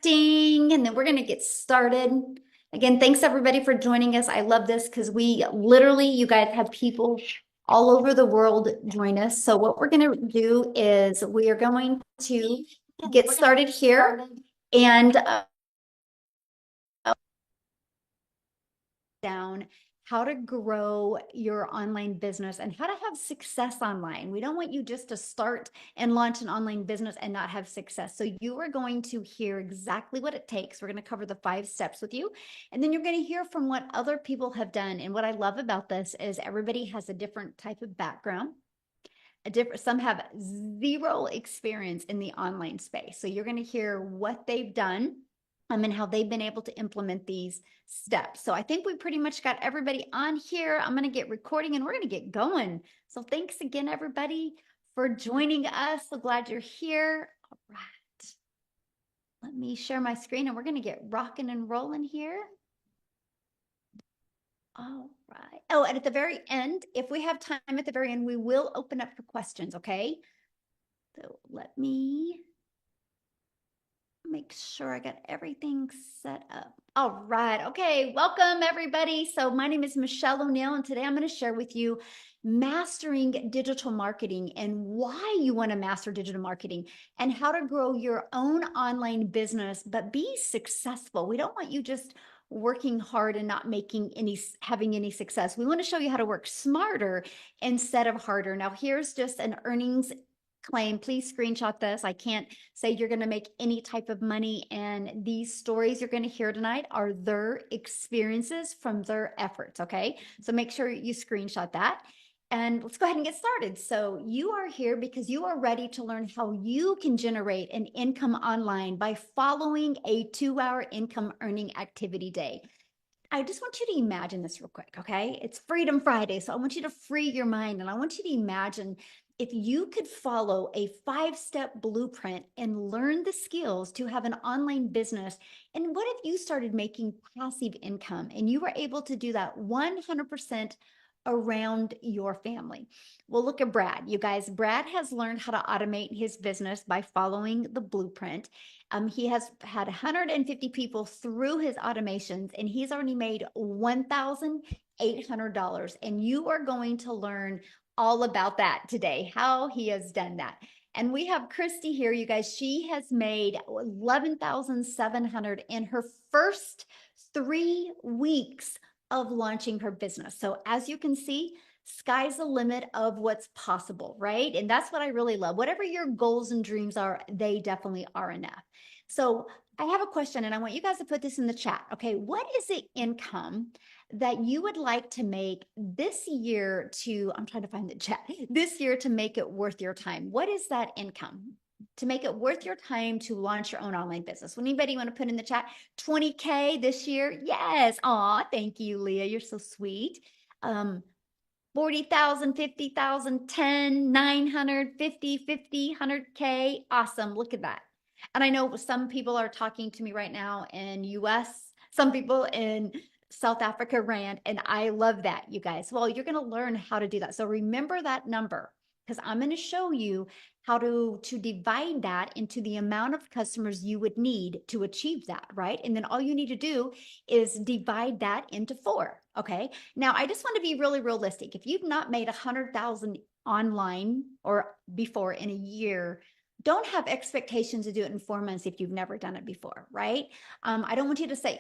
connecting, and then we're going to get started. Again, thanks everybody for joining us. I love this because we literally, you guys have people all over the world join us. So what we're going to do is we are going to get started here and down how to grow your online business and how to have success online. We don't want you just to start and launch an online business and not have success. So you are going to hear exactly what it takes. We're going to cover the 5 steps with you, and then you're going to hear from what other people have done. And what I love about this is everybody has a different type of background. Some have zero experience in the online space. So you're going to hear what they've done and how they've been able to implement these steps. So I think we pretty much got everybody on here. I'm going to get recording and we're going to get going. So thanks again, everybody, for joining us. So glad you're here. All right. Let me share my screen and we're going to get rocking and rolling here. All right. Oh, and at the very end, if we have time at the very end, we will open up for questions, okay? So let me make sure I got everything set up. All right. Okay. Welcome, everybody. So my name is Michelle O'Neill, and today I'm going to share with you mastering digital marketing and why you want to master digital marketing and how to grow your own online business, but be successful. We don't want you just working hard and not having any success. We want to show you how to work smarter instead of harder. Now, here's just an earnings claim. Please screenshot this. I can't say you're going to make any type of money, and these stories you're going to hear tonight are their experiences from their efforts. Okay, so make sure you screenshot that, and let's go ahead and get started. So you are here because you are ready to learn how you can generate an income online by following a 2-hour income earning activity day. I just want you to imagine this real quick, okay? It's Freedom Friday, so I want you to free your mind, and I want you to imagine if you could follow a 5-step blueprint and learn the skills to have an online business. And what if you started making passive income and you were able to do that 100% around your family? Well, look at Brad. You guys, Brad has learned how to automate his business by following the blueprint. He has had 150 people through his automations, and he's already made $1,800. And you are going to learn all about that today, how he has done that. And we have Christy here, you guys. She has made 11,700 in her first 3 weeks of launching her business. So as you can see, sky's the limit of what's possible, right? And that's what I really love. Whatever your goals and dreams are, they definitely are enough. So I have a question, and I want you guys to put this in the chat. Okay, what is the income that you would like to make this year I'm trying to find the chat, this year to make it worth your time? What is that income to make it worth your time to launch your own online business? Anybody want to put in the chat 20K this year? Yes. Aw, thank you, Leah. You're so sweet. 40,000, 50,000, 10, 900, 50, 50, 100K. Awesome. Look at that. And I know some people are talking to me right now in US, some people in South Africa Rand, and I love that, you guys. Well, you're going to learn how to do that. So remember that number, because I'm going to show you how to divide that into the amount of customers you would need to achieve that, right? And then all you need to do is divide that into 4, okay? Now, I just want to be really realistic. If you've not made 100,000 online or before in a year, don't have expectations to do it in 4 months if you've never done it before, right? I don't want you to set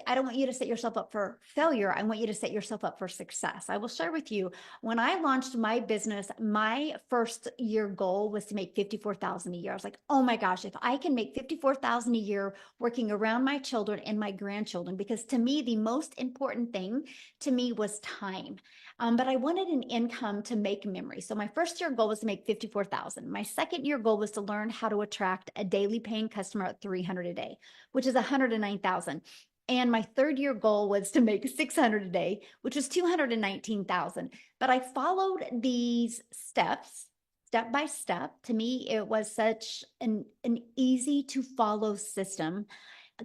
yourself up for failure. I want you to set yourself up for success. I will share with you, when I launched my business, my first year goal was to make 54,000 a year. I was like, oh my gosh, if I can make 54,000 a year working around my children and my grandchildren, because to me, the most important thing to me was time. But I wanted an income to make memories. So my first year goal was to make 54,000. My second year goal was to learn how to attract a daily paying customer at 300 a day, which is 109,000. And my third year goal was to make 600 a day, which was 219,000. But I followed these steps, step by step. To me, it was such an easy to follow system.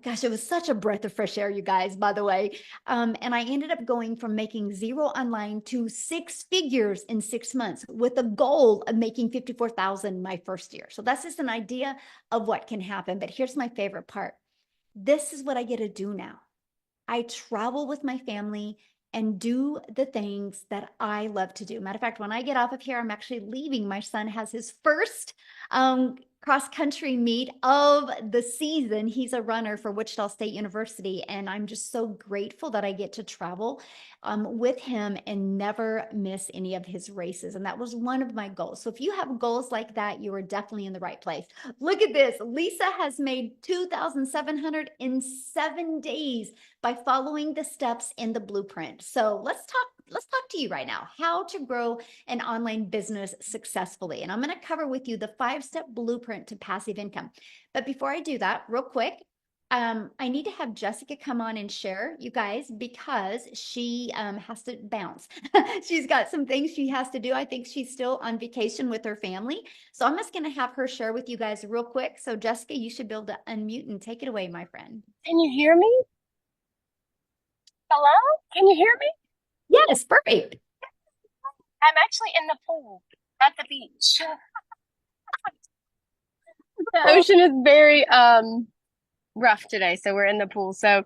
Gosh, it was such a breath of fresh air, you guys, by the way. And I ended up going from making 0 online to 6 figures in 6 months with a goal of making 54,000 my first year. So that's just an idea of what can happen. But here's my favorite part. this is what I get to do now. I travel with my family and do the things that I love to do. Matter of fact, when I get off of here, I'm actually leaving. My son has his first cross country meet of the season. He's a runner for Wichita State University, and I'm just so grateful that I get to travel with him and never miss any of his races. And that was one of my goals. So if you have goals like that, you are definitely in the right place. Look at this. Lisa has made 2,700 in 7 days by following the steps in the blueprint. So let's talk to you right now, how to grow an online business successfully. And I'm going to cover with you the 5-step blueprint to passive income. But before I do that, real quick, I need to have Jessica come on and share, you guys, because she has to bounce. She's got some things she has to do. I think she's still on vacation with her family. So I'm just going to have her share with you guys real quick. So Jessica, you should be able to unmute and take it away, my friend. Can you hear me? Hello? Can you hear me? Yes, perfect. I'm actually in the pool at the beach. The ocean is very rough today, so we're in the pool. So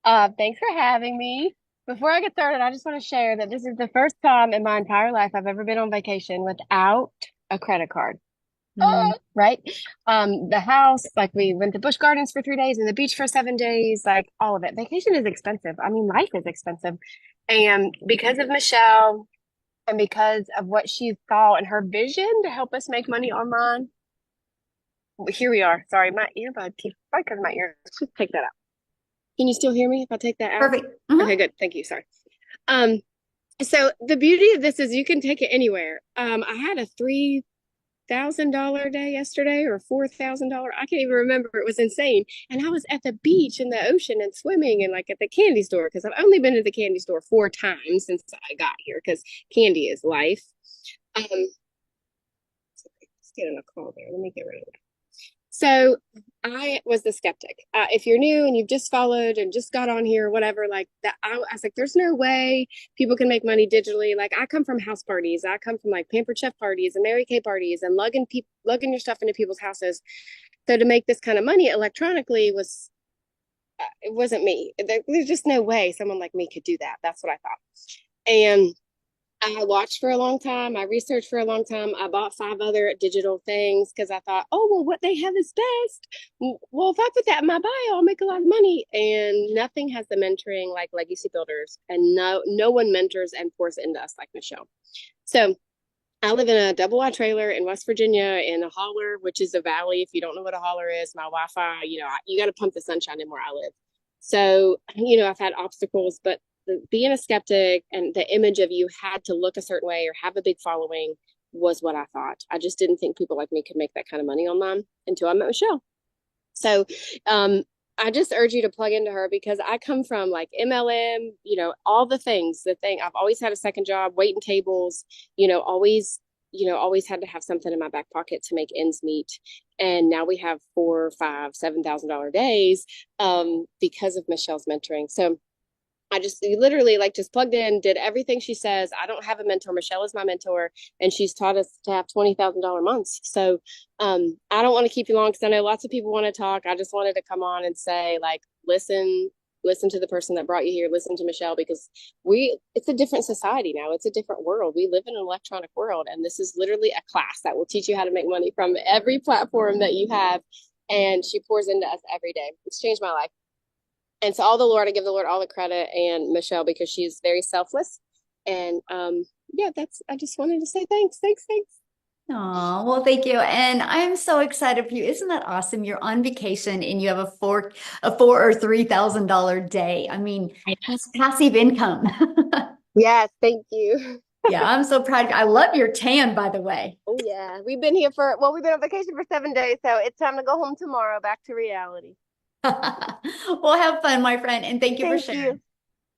thanks for having me. Before I get started, I just want to share that this is the first time in my entire life I've ever been on vacation without a credit card. Right? The house, like we went to Busch Gardens for 3 days and the beach for 7 days, like all of it. Vacation is expensive. I mean, life is expensive. And because of Michelle and because of what she saw and her vision to help us make money online, here we are. Sorry, my earbud keeps probably because of my ear. Let's just take that out. Can you still hear me if I take that out? Perfect. Mhm. Okay, good. Thank you. Sorry. So the beauty of this is you can take it anywhere. I had a $3,000 day yesterday or $4,000. I can't even remember. It was insane. And I was at the beach in the ocean and swimming and like at the candy store because I've only been to the candy store 4 times since I got here because candy is life. Sorry, let's get in a call there. Let me get rid of it. So I was the skeptic. If you're new and you've just followed and just got on here or whatever, like that, I was like, there's no way people can make money digitally. Like I come from house parties. I come from like Pampered Chef parties and Mary Kay parties and lugging your stuff into people's houses. So to make this kind of money electronically it wasn't me. There's just no way someone like me could do that. That's what I thought. And I watched for a long time. I researched for a long time. I bought 5 other digital things because I thought, oh, well, what they have is best. Well, if I put that in my bio, I'll make a lot of money. And nothing has the mentoring like Legacy Builders. And no one mentors and pours into us like Michelle. So I live in a double wide trailer in West Virginia in a holler, which is a valley. If you don't know what a holler is, my Wi-Fi, you got to pump the sunshine in where I live. So, I've had obstacles, but being a skeptic and the image of you had to look a certain way or have a big following was what I thought. I just didn't think people like me could make that kind of money online until I met Michelle. So, I just urge you to plug into her because I come from like MLM, all the things, I've always had a second job, waiting tables, always had to have something in my back pocket to make ends meet. And now we have 4, 5, $7,000 days because of Michelle's mentoring. So I just literally just plugged in, did everything she says. I don't have a mentor. Michelle is my mentor, and she's taught us to have $20,000 months. So I don't want to keep you long because I know lots of people want to talk. I just wanted to come on and say, listen to the person that brought you here. Listen to Michelle because it's a different society now. It's a different world. We live in an electronic world, and this is literally a class that will teach you how to make money from every platform that you have. And she pours into us every day. It's changed my life. And so I give the Lord all the credit and Michelle because she's very selfless. And I just wanted to say thanks. Oh, well, thank you. And I'm so excited for you. Isn't that awesome? You're on vacation and you have a four or $3,000 day. I mean, that's passive income. Yes, thank you. Yeah, I'm so proud of you. I love your tan, by the way. Oh yeah. We've been on vacation for 7 days, so it's time to go home tomorrow, back to reality. Well, have fun, my friend, and thank you for Thank sharing.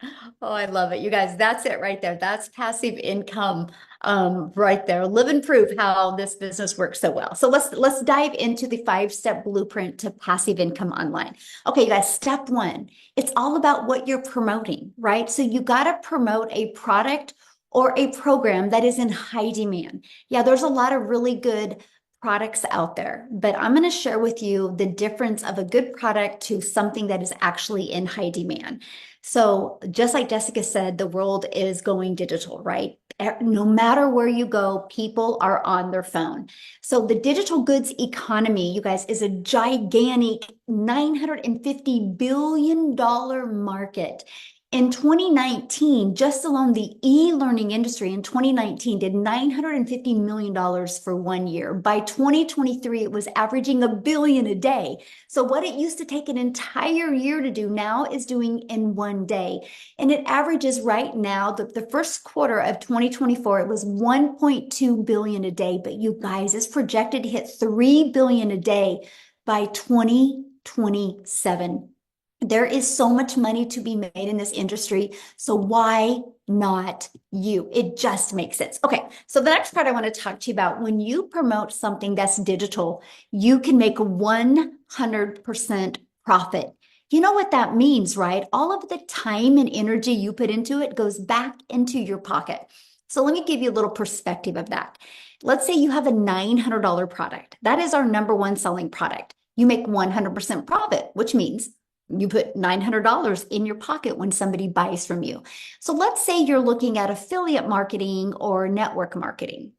you. Oh, I love it. You guys, that's it right there. That's passive income right there. Living proof how this business works so well. So let's dive into the 5-step blueprint to passive income online. Okay, you guys, step 1, it's all about what you're promoting, right? So you got to promote a product or a program that is in high demand. Yeah, there's a lot of really good products out there, but I'm going to share with you the difference of a good product to something that is actually in high demand. So just like Jessica said, the world is going digital, right? No matter where you go, people are on their phone. So the digital goods economy, you guys, is a gigantic $950 billion market. In 2019, just alone the e-learning industry in 2019 did $950 million for 1 year. By 2023, it was averaging $1 billion a day. So what it used to take an entire year to do now is doing in 1 day. And it averages right now, the first quarter of 2024, it was 1.2 billion a day. But you guys, it's projected to hit 3 billion a day by 2027. There is so much money to be made in this industry. So why not you? It just makes sense. Okay, so the next part I want to talk to you about, when you promote something that's digital, you can make 100% profit. You know what that means, right? All of the time and energy you put into it goes back into your pocket. So let me give you a little perspective of that. Let's say you have a $900 product. That is our number one selling product. You make 100% profit, which means you put $900 in your pocket when somebody buys from you. So let's say you're looking at affiliate marketing or network marketing.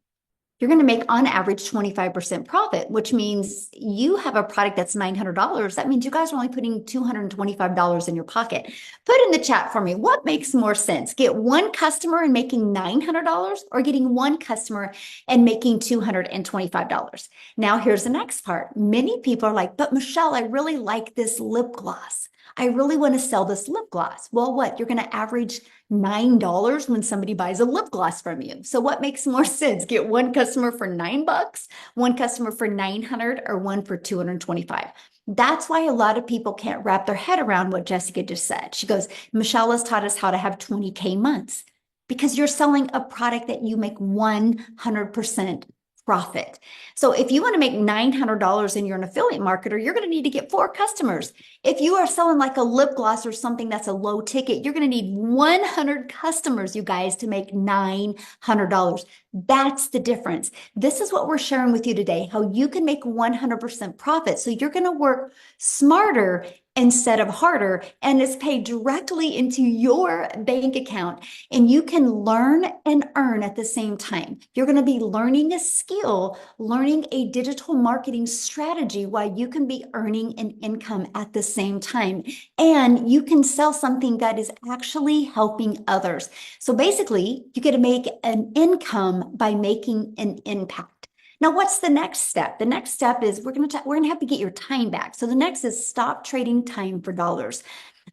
You're going to make on average 25% profit, which means you have a product that's $900. That means you guys are only putting $225 in your pocket. Put in the chat for me, what makes more sense? Get one customer and making $900 or getting one customer and making $225? Now, here's the next part. Many people are like, but Michelle, I really like this lip gloss. I really want to sell this lip gloss. Well, what? You're going to average $9 when somebody buys a lip gloss from you. So what makes more sense? Get one customer for $9, one customer for 900, or one for 225. That's why a lot of people can't wrap their head around what Jessica just said. She goes, Michelle has taught us how to have 20K months, because you're selling a product that you make 100% profit. So if you want to make $900 and you're an affiliate marketer, you're going to need to get 4 customers. If you are selling like a lip gloss or something that's a low ticket, you're going to need 100 customers, you guys, to make $900. That's the difference. This is what we're sharing with you today, how you can make 100% profit. So you're going to work smarter instead of harder, and it's paid directly into your bank account, and you can learn and earn at the same time. You're going to be learning a skill, learning a digital marketing strategy while you can be earning an income at the same time, and you can sell something that is actually helping others. So basically, you get to make an income by making an impact. Now, what's the next step? The next step is we're going to have to get your time back. So the next is stop trading time for dollars.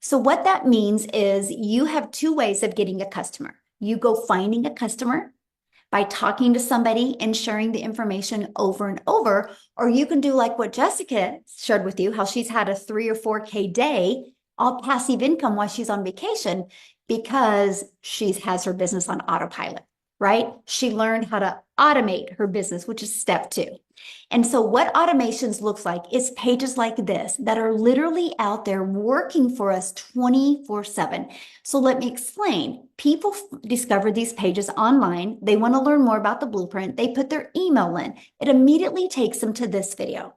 So what that means is you have 2 ways of getting a customer. You go finding a customer by talking to somebody and sharing the information over and over, or you can do like what Jessica shared with you, how she's had a 3 or 4K day, all passive income while she's on vacation, because she has her business on autopilot. Right? She learned how to automate her business, which is step 2. And so what automations looks like is pages like this that are literally out there working for us 24/7. So let me explain. People discover these pages online. They want to learn more about the blueprint. They put their email in. It immediately takes them to this video.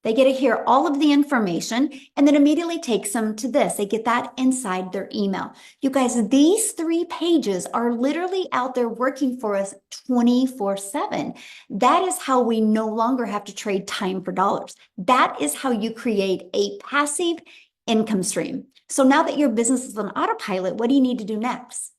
They get to hear all of the information, and then immediately takes them to this. They get that inside their email. You guys, these 3 pages are literally out there working for us 24/7. That is how we no longer have to trade time for dollars. That is how you create a passive income stream. So now that your business is on autopilot, what do you need to do next?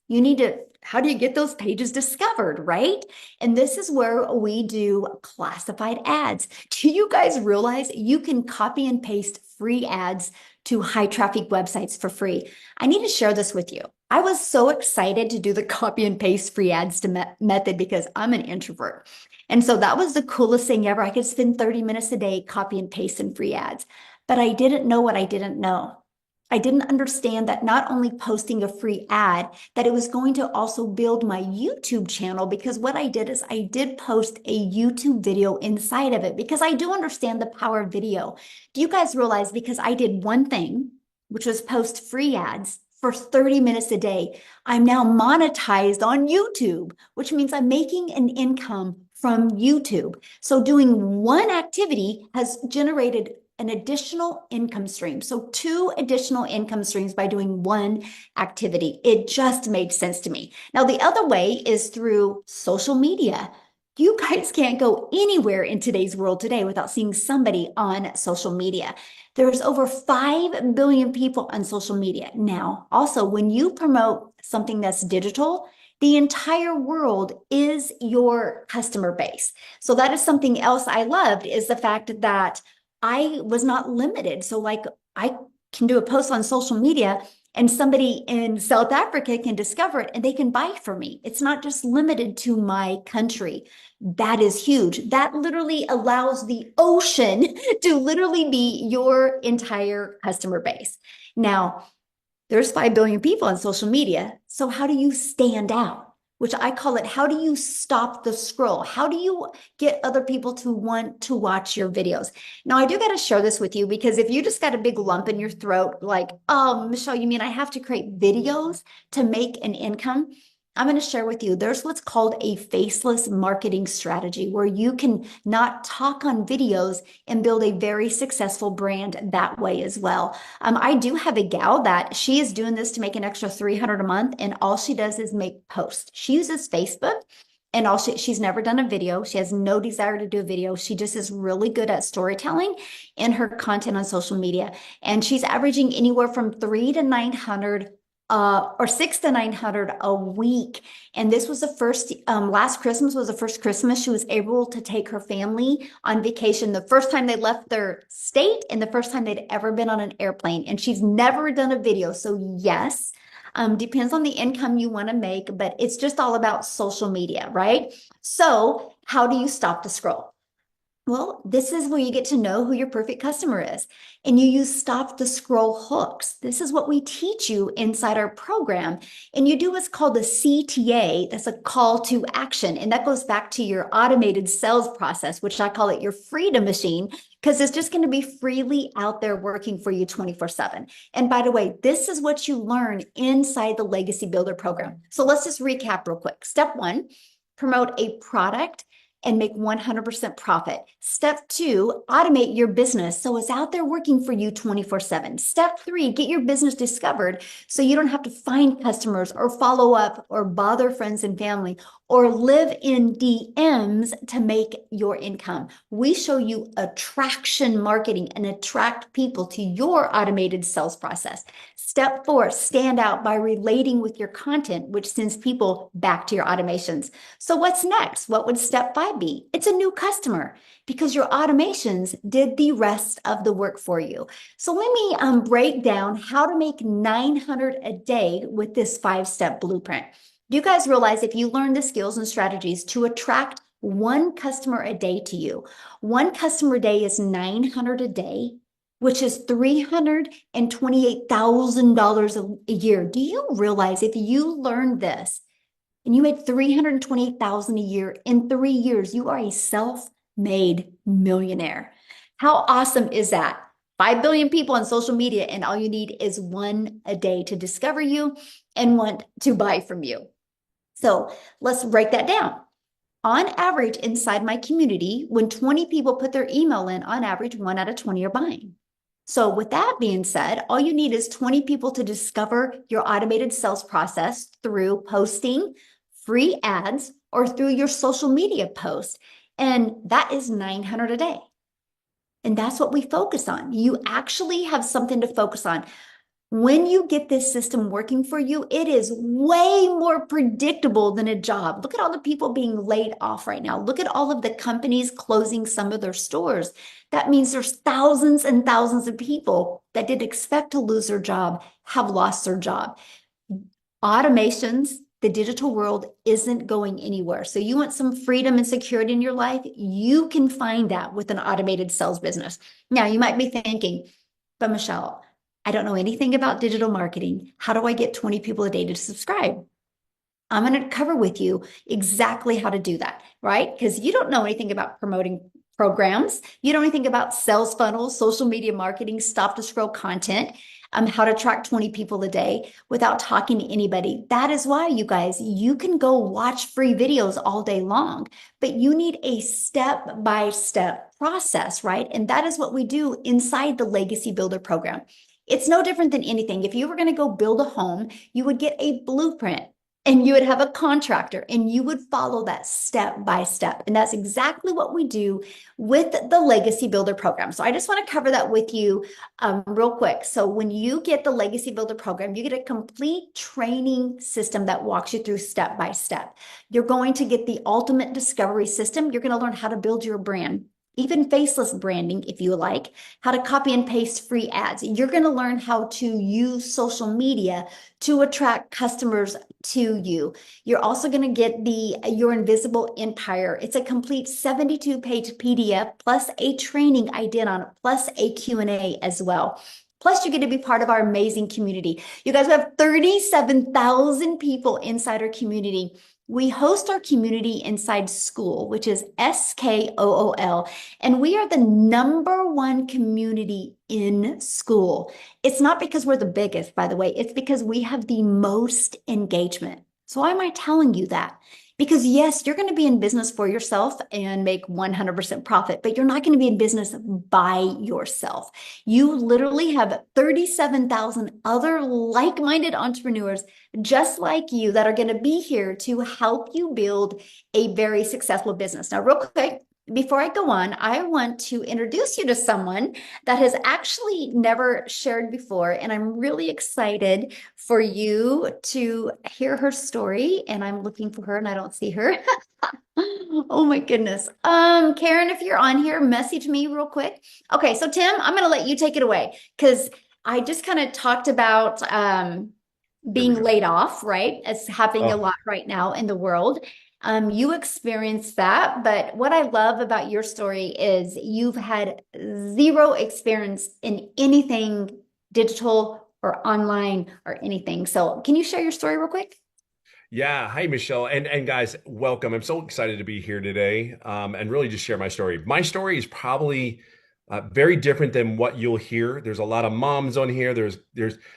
How do you get those pages discovered, right? And this is where we do classified ads. Do you guys realize you can copy and paste free ads to high traffic websites for free? I need to share this with you. I was so excited to do the copy and paste free ads method because I'm an introvert. And so that was the coolest thing ever. I could spend 30 minutes a day copy and pasting free ads, but I didn't know what I didn't know. I didn't understand that not only posting a free ad, that it was going to also build my YouTube channel, because what I did is I did post a YouTube video inside of it, because I do understand the power of video. Do you guys realize, because I did one thing, which was post free ads for 30 minutes a day, I'm now monetized on YouTube, which means I'm making an income from YouTube. So doing one activity has generated an additional income stream. So 2 additional income streams by doing one activity. It just made sense to me. Now, the other way is through social media. You guys can't go anywhere in today's world today without seeing somebody on social media. There's over 5 billion people on social media. Now, also, when you promote something that's digital, the entire world is your customer base. So that is something else I loved, is the fact that I was not limited. So like I can do a post on social media and somebody in South Africa can discover it and they can buy from me. It's not just limited to my country. That is huge. That literally allows the ocean to literally be your entire customer base. Now, there's 5 billion people on social media. So how do you stand out? Which I call it, how do you stop the scroll? How do you get other people to want to watch your videos? Now, I do got to share this with you, because if you just got a big lump in your throat, like, oh, Michelle, you mean I have to create videos to make an income? I'm going to share with you, there's what's called a faceless marketing strategy, where you can not talk on videos and build a very successful brand that way as well. I do have a gal that she is doing this to make an extra $300 a month, and all she does is make posts. She uses Facebook, and she's never done a video. She has no desire to do a video. She just is really good at storytelling in her content on social media. And she's averaging anywhere from 3 to 900 or 6 to 900 a week. And this was the first, last Christmas was the first Christmas she was able to take her family on vacation, the first time they left their state and the first time they'd ever been on an airplane. And she's never done a video. So yes, depends on the income you want to make, but it's just all about social media, right? So how do you stop the scroll? Well, this is where you get to know who your perfect customer is. And you use stop the scroll hooks. This is what we teach you inside our program. And you do what's called a CTA. That's a call to action. And that goes back to your automated sales process, which I call it your freedom machine, because it's just going to be freely out there working for you 24/7. And by the way, this is what you learn inside the Legacy Builder program. So let's just recap real quick. Step 1, promote a product and make 100% profit. Step 2, automate your business so it's out there working for you 24/7. Step 3, get your business discovered so you don't have to find customers or follow up or bother friends and family or live in DMs to make your income. We show you attraction marketing and attract people to your automated sales process. Step 4, stand out by relating with your content, which sends people back to your automations. So what's next? What would step 5 be? It's a new customer, because your automations did the rest of the work for you. So let me break down how to make 900 a day with this 5-step blueprint. You guys realize if you learn the skills and strategies to attract one customer a day to you, one customer a day is 900 a day, which is $328,000 a year. Do you realize if you learned this and you made $328,000 a year in 3 years, you are a self-made millionaire? How awesome is that? 5 billion people on social media, and all you need is one a day to discover you and want to buy from you. So let's break that down. On average, inside my community, when 20 people put their email in, on average, 1 out of 20 are buying. So with that being said, all you need is 20 people to discover your automated sales process through posting free ads or through your social media post. And that is 900 a day. And that's what we focus on. You actually have something to focus on. When you get this system working for you, it is way more predictable than a job. Look at all the people being laid off right now. Look at all of the companies closing some of their stores. That means there's thousands and thousands of people that didn't expect to lose their job, have lost their job. Automations, the digital world isn't going anywhere. So you want some freedom and security in your life? You can find that with an automated sales business. Now, you might be thinking, but Michelle, I don't know anything about digital marketing. How do I get 20 people a day to subscribe? I'm going to cover with you exactly how to do that, right? Because you don't know anything about promoting programs. You don't know anything about sales funnels, social media marketing, stop to scroll content. how to track 20 people a day without talking to anybody. That is why, you guys, you can go watch free videos all day long, but you need a step-by-step process, right? And that is what we do inside the Legacy Builder program. It's no different than anything. If you were going to go build a home, you would get a blueprint and you would have a contractor and you would follow that step by step. And that's exactly what we do with the Legacy Builder program. So I just want to cover that with you real quick. So when you get the Legacy Builder program, you get a complete training system that walks you through step by step. You're going to get the ultimate discovery system. You're going to learn how to build your brand, even faceless branding, if you like, how to copy and paste free ads. You're going to learn how to use social media to attract customers to you. You're also going to get Your Invisible Empire. It's a complete 72-page PDF plus a training I did on it, plus a Q&A as well. Plus, you get to be part of our amazing community. You guys, we have 37,000 people inside our community. We host our community inside Skool, which is Skool, and we are the #1 community in Skool. It's not because we're the biggest, by the way, it's because we have the most engagement. So why am I telling you that? Because yes, you're going to be in business for yourself and make 100% profit, but you're not going to be in business by yourself. You literally have 37,000 other like-minded entrepreneurs just like you that are going to be here to help you build a very successful business. Now, real quick, before I go on, I want to introduce you to someone that has actually never shared before, and I'm really excited for you to hear her story. And I'm looking for her and I don't see her. Oh my goodness. Karen, if you're on here, message me real quick. Okay, so Tim, I'm going to let you take it away because I just kind of talked about being laid off, right? It's happening a lot right now in the world. You experienced that, but what I love about your story is you've had zero experience in anything digital or online or anything. So can you share your story real quick? Yeah. Hi, Michelle. And guys, welcome. I'm so excited to be here today and really just share my story. My story is probably very different than what you'll hear. There's a lot of moms on here.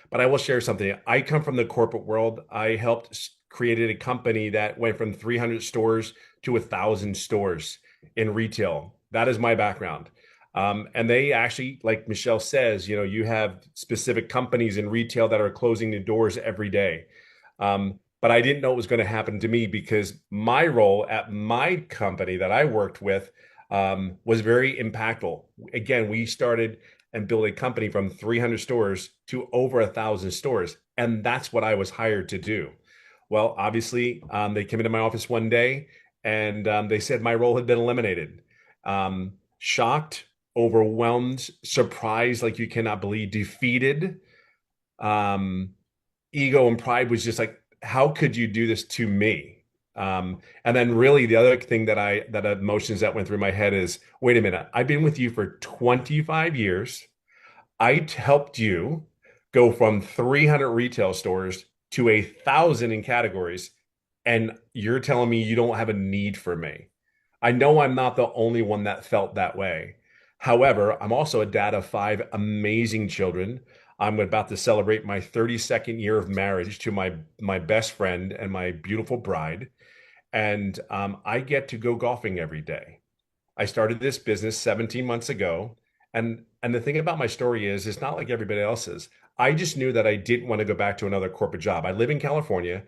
But I will share something. I come from the corporate world. I helped created a company that went from 300 stores to 1,000 stores in retail. That is my background. And they actually, like Michelle says, you have specific companies in retail that are closing the doors every day. But I didn't know it was going to happen to me because my role at my company that I worked with was very impactful. Again, we started and built a company from 300 stores to over 1,000 stores. And that's what I was hired to do. Well, obviously, they came into my office one day and they said my role had been eliminated. Shocked, overwhelmed, surprised, like you cannot believe, defeated. Ego and pride was just like, how could you do this to me? And then really the other thing that emotions that went through my head is, wait a minute, I've been with you for 25 years. I helped you go from 300 retail stores to 1,000 in categories, and you're telling me you don't have a need for me. I know I'm not the only one that felt that way. However, I'm also a dad of 5 amazing children. I'm about to celebrate my 32nd year of marriage to my best friend and my beautiful bride. And I get to go golfing every day. I started this business 17 months ago. And the thing about my story is, it's not like everybody else's. I just knew that I didn't want to go back to another corporate job. I live in California.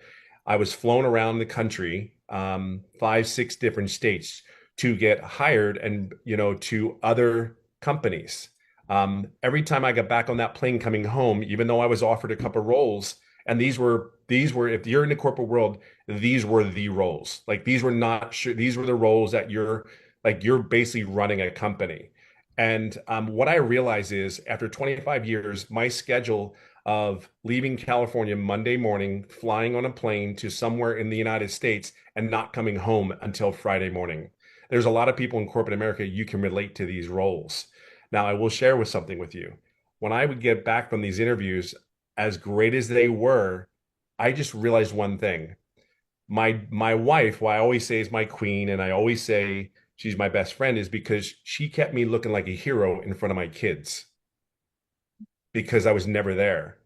I was flown around the country, 5, 6 different states to get hired and, to other companies. Every time I got back on that plane coming home, even though I was offered a couple roles, and these were, if you're in the corporate world, these were the roles. Like these were not sure, these were the roles that you're basically running a company. And what I realize is after 25 years, my schedule of leaving California Monday morning, flying on a plane to somewhere in the United States and not coming home until Friday morning. There's a lot of people in corporate America, you can relate to these roles. Now, I will share with something with you. When I would get back from these interviews, as great as they were, I just realized one thing. My wife, who I always say is my queen, and I always say she's my best friend, is because she kept me looking like a hero in front of my kids. because I was never there.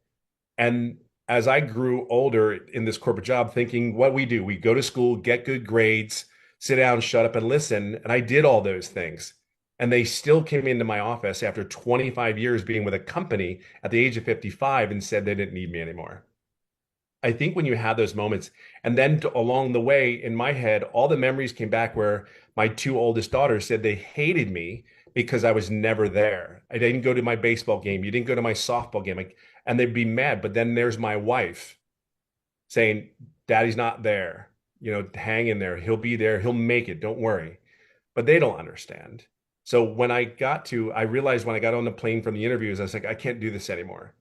And as I grew older in this corporate job, thinking what we do, we go to school, get good grades, sit down, shut up, and listen. And I did all those things. And they still came into my office after 25 years being with a company at the age of 55 and said they didn't need me anymore. I think when you have those moments, and then along the way in my head, all the memories came back where my two oldest daughters said they hated me because I was never there. I didn't go to my baseball game. You didn't go to my softball game. Like, and they'd be mad. But then there's my wife saying, Daddy's not there. You know, hang in there. He'll be there. He'll make it. Don't worry. But they don't understand. So when I realized when I got on the plane from the interviews, I was like, I can't do this anymore.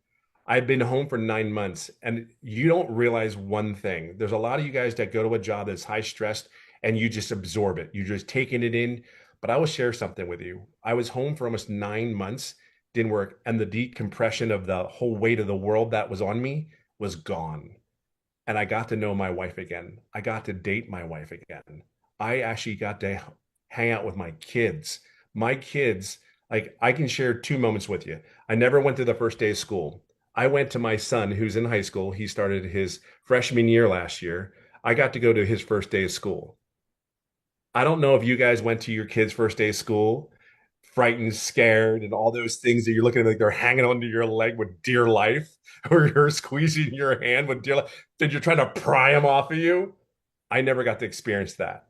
I've been home for 9 months and you don't realize one thing. There's a lot of you guys that go to a job that's high stressed and you just absorb it. You're just taking it in. But I will share something with you. I was home for almost 9 months, didn't work, and the decompression of the whole weight of the world that was on me was gone. And I got to know my wife again. I got to date my wife again. I actually got to hang out with my kids. My kids, like I can share two moments with you. I never went to the first day of school. I went to my son who's in high school. He started his freshman year last year. I got to go to his first day of school. I don't know if you guys went to your kids' first day of school, frightened, scared, and all those things that you're looking at like they're hanging onto your leg with dear life, or you're squeezing your hand with dear life, that you're trying to pry them off of you. I never got to experience that.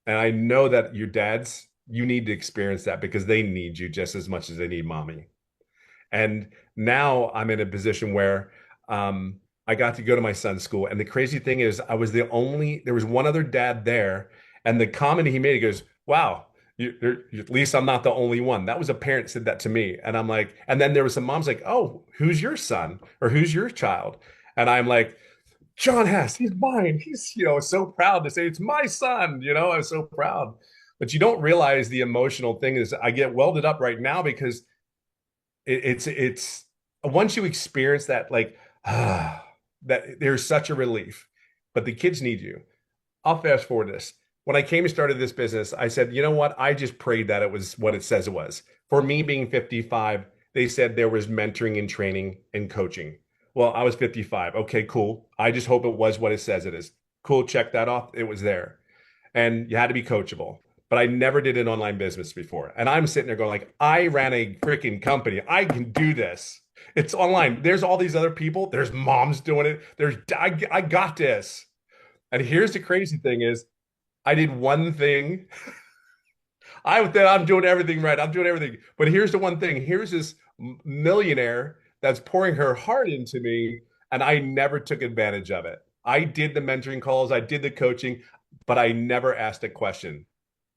And I know that your dads, you need to experience that because they need you just as much as they need mommy. And now I'm in a position where I got to go to my son's school. And the crazy thing is, there was one other dad there. And the comment he made, he goes, wow, at least I'm not the only one. That was a parent said that to me. And I'm like, and then there was some moms like, oh, who's your son or who's your child? And I'm like, John Hess, he's mine. He's, so proud to say it's my son. I'm so proud. But you don't realize the emotional thing is I get welded up right now because it's once you experience that, like, that there's such a relief. But the kids need you. I'll fast forward this. When I came and started this business, I said, you know what? I just prayed that it was what it says it was. For me being 55, they said there was mentoring and training and coaching. Well, I was 55. Okay, cool. I just hope it was what it says it is. Cool, check that off. It was there. And you had to be coachable. But I never did an online business before. And I'm sitting there going like, I ran a freaking company. I can do this. It's online. There's all these other people. There's moms doing it. I got this. And here's the crazy thing is I did one thing. I'm doing everything right. I'm doing everything. But here's the one thing. Here's this millionaire that's pouring her heart into me. And I never took advantage of it. I did the mentoring calls. I did the coaching, but I never asked a question.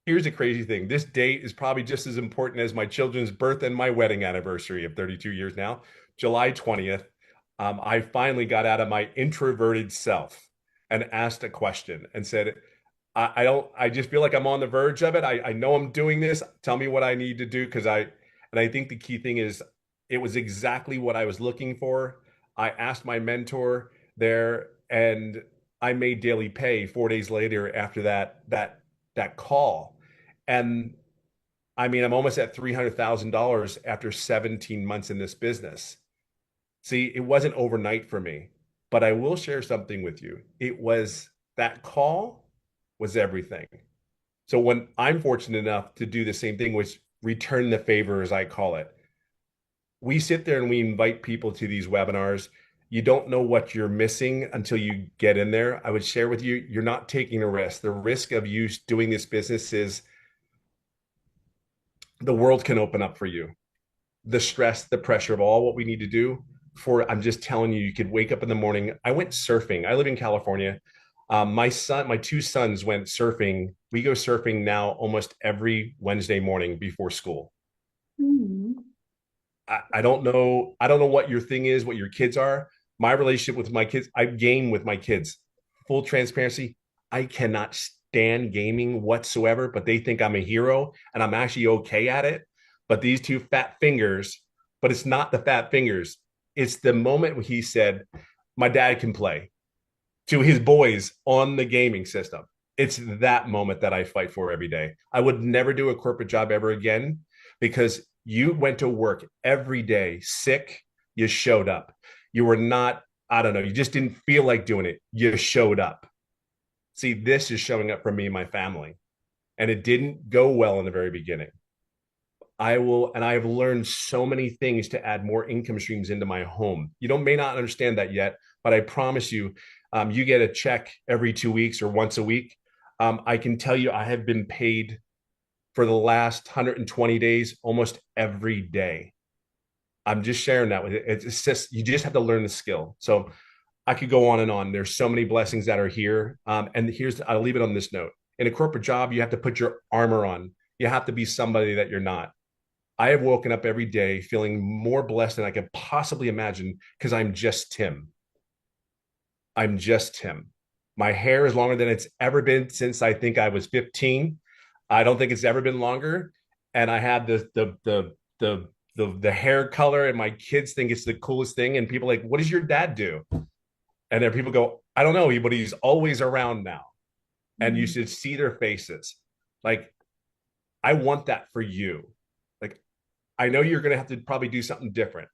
Here's the crazy thing. This date is probably just as important as my children's birth and my wedding anniversary of 32 years now, July 20th. I finally got out of my introverted self and asked a question and said, I just feel like I'm on the verge of it. I know I'm doing this. Tell me what I need to do. And I think the key thing is it was exactly what I was looking for. I asked my mentor there and I made daily pay 4 days later after that call. And I mean, I'm almost at $300,000 after 17 months in this business. See, it wasn't overnight for me, but I will share something with you. That call was everything. So when I'm fortunate enough to do the same thing, which return the favor, as I call it, we sit there and we invite people to these webinars. You don't know what you're missing until you get in there. I would share with you, you're not taking a risk. The risk of you doing this business is the world can open up for you. The stress, the pressure of all what we need to do I'm just telling you, you could wake up in the morning. I went surfing. I live in California. My two sons went surfing. We go surfing now almost every Wednesday morning before school. Mhm. I don't know. I don't know what your thing is, what your kids are. My relationship with my kids, I game with my kids. Full transparency, I cannot stand gaming whatsoever, but they think I'm a hero and I'm actually okay at it. But these two fat fingers, but it's not the fat fingers. It's the moment when he said, my dad can play to his boys on the gaming system. It's that moment that I fight for every day. I would never do a corporate job ever again because You went to work every day sick. You showed up. You were not, I don't know, you just didn't feel like doing it. You showed up. See, this is showing up for me and my family. And it didn't go well in the very beginning. And I have learned so many things to add more income streams into my home. You don't may not understand that yet, but I promise you, you get a check every 2 weeks or once a week. I can tell you, I have been paid for the last 120 days almost every day. I'm just sharing that with you. It's just, you just have to learn the skill. So I could go on and on. There's so many blessings that are here. And I'll leave it on this note. In a corporate job, you have to put your armor on. You have to be somebody that you're not. I have woken up every day feeling more blessed than I could possibly imagine because I'm just Tim. I'm just Tim. My hair is longer than it's ever been since I think I was 15. I don't think it's ever been longer. And I had the hair color, and my kids think it's the coolest thing. And people are like, what does your dad do? And then people go, I don't know, but he's always around now. And you should see their faces. Like, I want that for you. Like, I know you're going to have to probably do something different.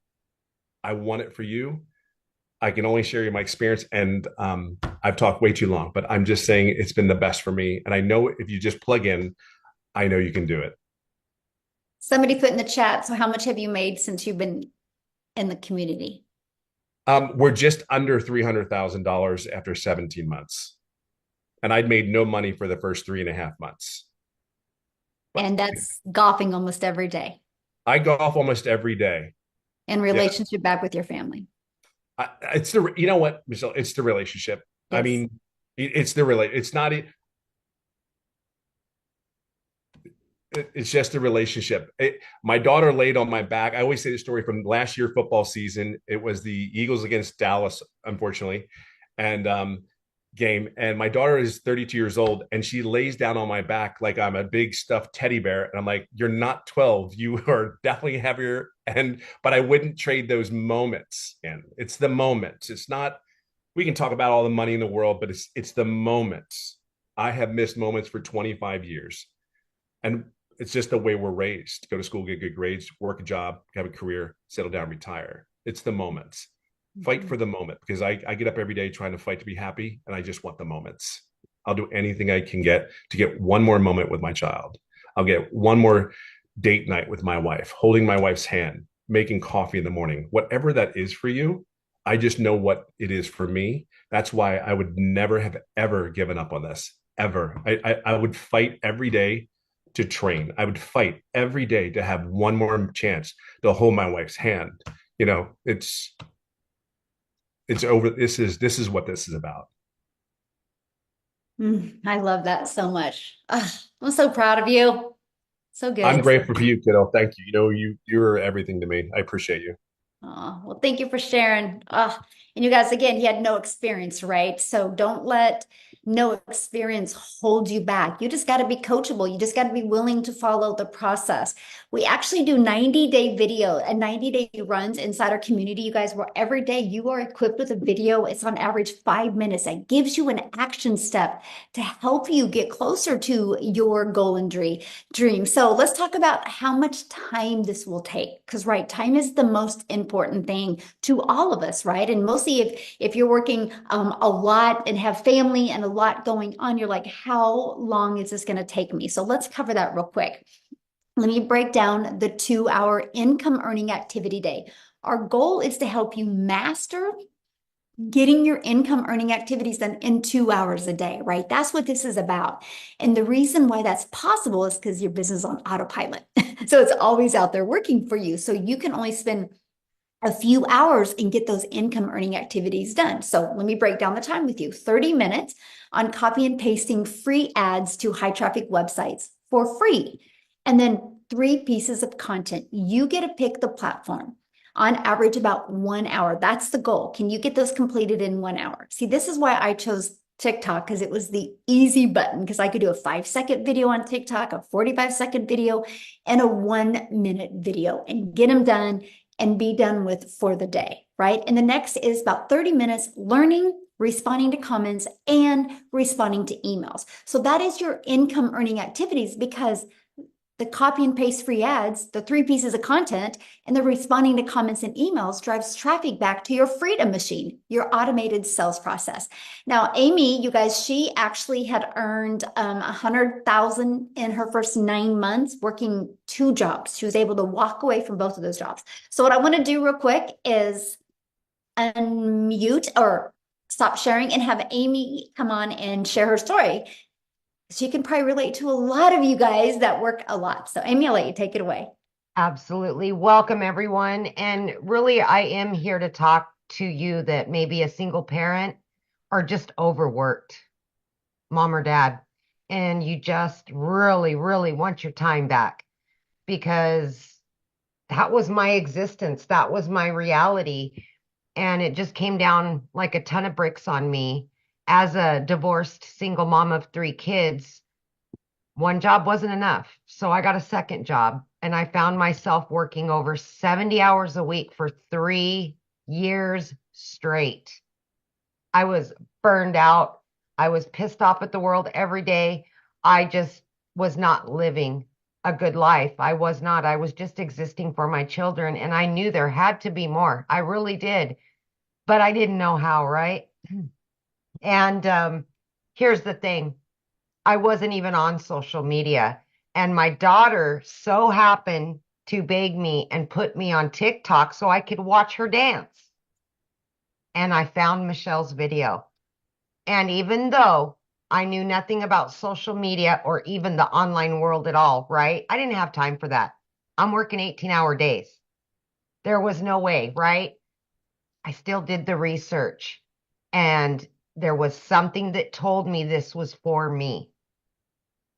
I want it for you. I can only share you my experience, and I've talked way too long, but I'm just saying it's been the best for me. And I know if you just plug in, I know you can do it. Somebody put in the chat, so how much have you made since you've been in the community? We're just under $300,000 after 17 months. And I'd made no money for the first 3.5 months. And that's golfing almost every day. I golf almost every day. And relationship back with your family. It's the, you know what, Michelle, it's the relationship. Yes. I mean, it's the it's not, it's just a relationship. My daughter laid on my back. I always say the story from last year football season. It was the Eagles against Dallas, unfortunately, and game. And my daughter is 32 years old, and she lays down on my back like I'm a big stuffed teddy bear. And I'm like, you're not 12. You are definitely heavier. But I wouldn't trade those moments. And it's the moments. It's not, we can talk about all the money in the world, but it's the moments. I have missed moments for 25 years. And it's just the way we're raised. Go to school, get good grades, work a job, have a career, settle down, retire. It's the moments. Fight for the moment, because I get up every day trying to fight to be happy, and I just want the moments. I'll do anything I can get to get one more moment with my child. I'll get one more date night with my wife, holding my wife's hand, making coffee in the morning. Whatever that is for you, I just know what it is for me. That's why I would never have ever given up on this, ever. I would fight every day to train. I would fight every day to have one more chance to hold my wife's hand. You know, it's over. This is what this is about. I love that so much. I'm so proud of you. So good. I'm grateful for you, kiddo. Thank you. You know, you're everything to me. I appreciate you. Oh, well, thank you for sharing. And you guys, again, he had no experience, right? So don't let no experience hold you back. You just got to be coachable. You just got to be willing to follow the process. We actually do 90-day video and 90-day runs inside our community, you guys, where every day you are equipped with a video. It's on average 5 minutes. That gives you an action step to help you get closer to your goal and dream. So let's talk about how much time this will take. Because, right, time is the most important thing to all of us, right? And mostly if you're working a lot and have family and a lot going on, you're like, how long is this going to take me? So let's cover that real quick. Let me break down the 2-hour income earning activity day. Our goal is to help you master getting your income earning activities done in 2 hours a day, right? That's what this is about. And the reason why that's possible is because your business is on autopilot. So it's always out there working for you. So you can only spend a few hours and get those income earning activities done. So let me break down the time with you. 30 minutes on copy and pasting free ads to high traffic websites for free. And then 3 pieces of content. You get to pick the platform. On average, about 1 hour. That's the goal. Can you get those completed in 1 hour? See, this is why I chose TikTok, because it was the easy button, because I could do a 5-second video on TikTok, a 45-second video, and a 1-minute video and get them done and be done with for the day, right? And the next is about 30 minutes learning, responding to comments, and responding to emails. So that is your income earning activities, because The copy and paste free ads, the 3 pieces of content, and the responding to comments and emails drives traffic back to your Freedom Machine, your automated sales process. Now, Amy, you guys, she actually had earned 100,000 in her first 9 months working 2 jobs. She was able to walk away from both of those jobs. So what I want to do real quick is unmute or stop sharing and have Amy come on and share her story. She can probably relate to a lot of you guys that work a lot. So Amy, I'll let you take it away. Absolutely. Welcome, everyone. And really, I am here to talk to you that may be a single parent or just overworked, mom or dad, and you just really, really want your time back, because that was my existence. That was my reality. And it just came down like a ton of bricks on me as a divorced single mom of 3 kids. One job wasn't enough. So I got a second job, and I found myself working over 70 hours a week for 3 years straight. I was burned out. I was pissed off at the world every day. I just was not living a good life. I was not. I was just existing for my children, and I knew there had to be more. I really did, but I didn't know how, right? And here's the thing. I wasn't even on social media. And my daughter so happened to beg me and put me on TikTok so I could watch her dance. And I found Michelle's video. And even though I knew nothing about social media or even the online world at all, right? I didn't have time for that. I'm working 18-hour days. There was no way, right? I still did the research. And there was something that told me this was for me,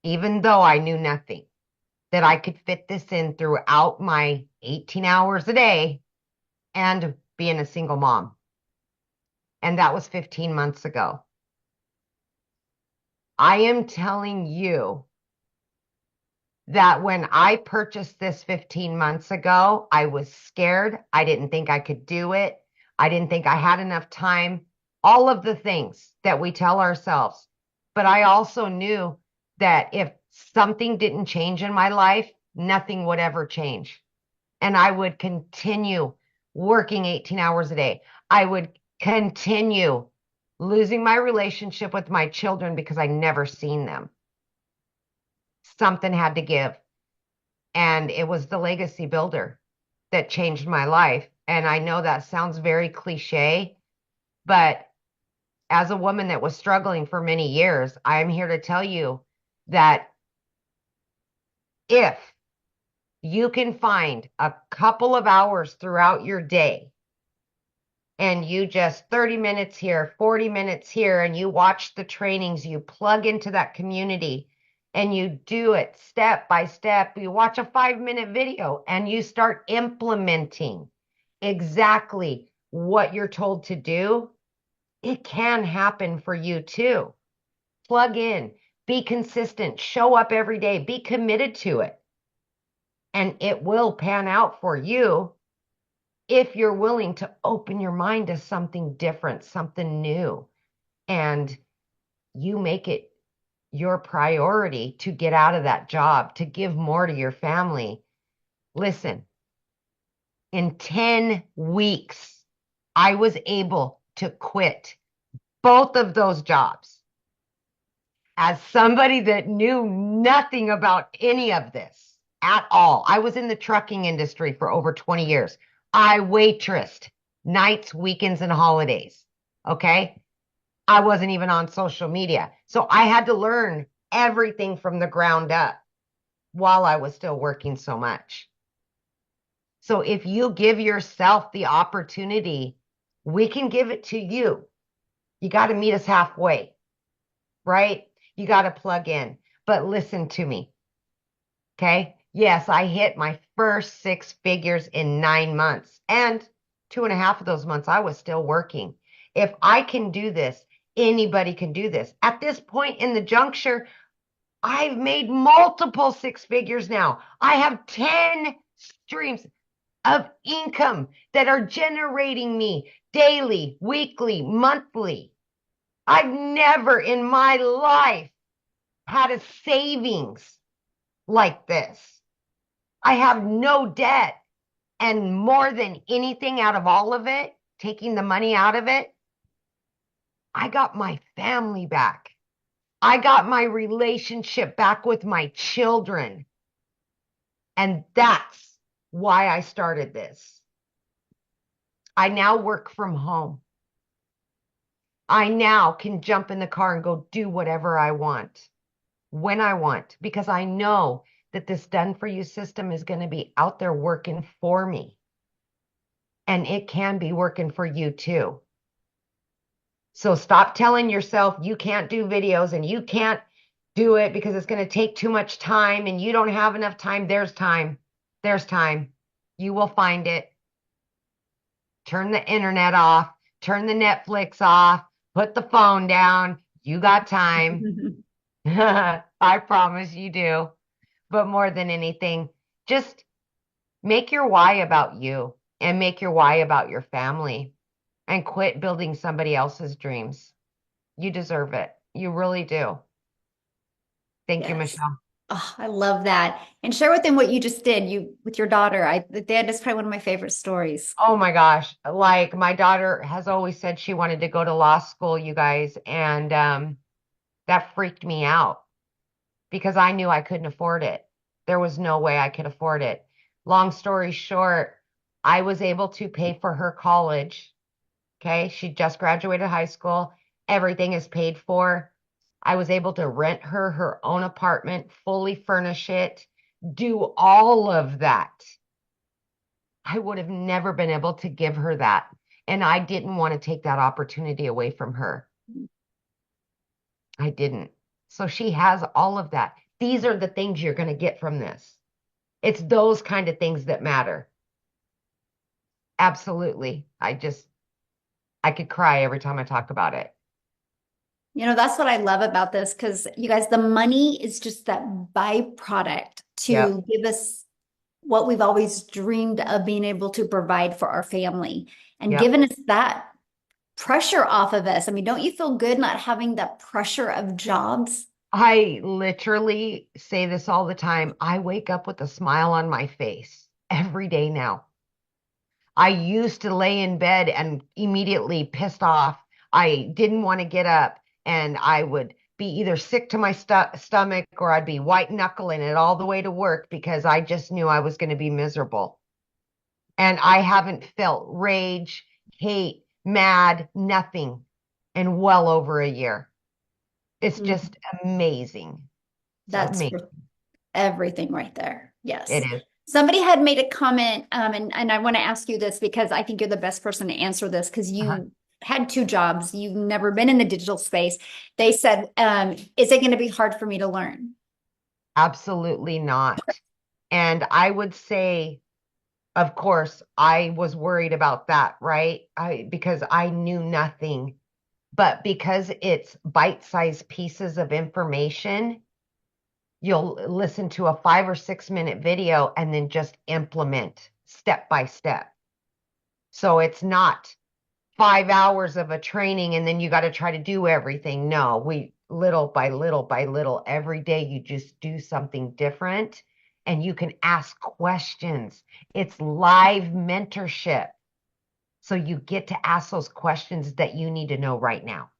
even though I knew nothing, that I could fit this in throughout my 18 hours a day and being a single mom. And that was 15 months ago. I am telling you that when I purchased this 15 months ago, I was scared. I didn't think I could do it. I didn't think I had enough time. All of the things that we tell ourselves. But I also knew that if something didn't change in my life, nothing would ever change. And I would continue working 18 hours a day. I would continue losing my relationship with my children because I never seen them. Something had to give. And it was the legacy builder that changed my life. And I know that sounds very cliche, but as a woman that was struggling for many years, I'm here to tell you that if you can find a couple of hours throughout your day and you just 30 minutes here, 40 minutes here, and you watch the trainings, you plug into that community and you do it step by step, you watch a 5-minute video and you start implementing exactly what you're told to do, it can happen for you too. Plug in, be consistent, show up every day, be committed to it. And it will pan out for you if you're willing to open your mind to something different, something new, and you make it your priority to get out of that job, to give more to your family. Listen, in 10 weeks, I was able to quit both of those jobs. As somebody that knew nothing about any of this at all, I was in the trucking industry for over 20 years. I waitressed nights, weekends, and holidays. Okay. I wasn't even on social media. So I had to learn everything from the ground up while I was still working so much. So if you give yourself the opportunity, we can give it to you. You got to meet us halfway, right? You got to plug in. But listen to me. Okay. Yes, I hit my first 6 figures in 9 months, and 2.5 of those months I was still working. If I can do this, anybody can do this. At this point in the juncture, I've made multiple 6 figures now. I have 10 streams of income that are generating me daily, weekly, monthly. I've never in my life had a savings like this. I have no debt. And more than anything out of all of it, taking the money out of it, I got my family back. I got my relationship back with my children. And that's why I started this. I now work from home. I now can jump in the car and go do whatever I want, when I want, because I know that this done for you system is going to be out there working for me. And it can be working for you too. So stop telling yourself you can't do videos and you can't do it because it's going to take too much time and you don't have enough time. There's time. There's time. You will find it. Turn the internet off. Turn the Netflix off. Put the phone down. You got time. I promise you do. But more than anything, just make your why about you and make your why about your family and quit building somebody else's dreams. You deserve it. You really do. Thank you, Yes. Michelle. Oh, I love that. And share with them what you just did with your daughter. That is probably one of my favorite stories. Oh my gosh. Like my daughter has always said she wanted to go to law school, you guys, and that freaked me out because I knew I couldn't afford it. There was no way I could afford it. Long story short, I was able to pay for her college. Okay. She just graduated high school. Everything is paid for. I was able to rent her her own apartment, fully furnish it, do all of that. I would have never been able to give her that. And I didn't want to take that opportunity away from her. I didn't. So she has all of that. These are the things you're going to get from this. It's those kind of things that matter. Absolutely. I could cry every time I talk about it. You know, that's what I love about this because you guys, the money is just that byproduct to Yep. give us what we've always dreamed of being able to provide for our family and Yep. giving us that pressure off of us. I mean, don't you feel good not having that pressure of jobs? I literally say this all the time. I wake up with a smile on my face every day now. I used to lay in bed and immediately pissed off. I didn't want to get up and I would be either sick to my stomach or I'd be white knuckling it all the way to work because I just knew I was going to be miserable. And I haven't felt rage, hate, mad, nothing in well over a year. It's just amazing. It's That's amazing. everything right there. Yes. It is. Somebody had made a comment, and I want to ask you this because I think you're the best person to answer this because you had 2 jobs. You've never been in the digital space. They said, is it going to be hard for me to learn? Absolutely not. And I would say, of course, I was worried about that, right? Because I knew nothing. But because it's bite-sized pieces of information, you'll listen to a 5 or 6 minute video and then just implement step by step. So it's not 5 hours of a training and then you got to try to do everything. No, we little by little by little, every day you just do something different and you can ask questions. It's live mentorship. So you get to ask those questions that you need to know right now.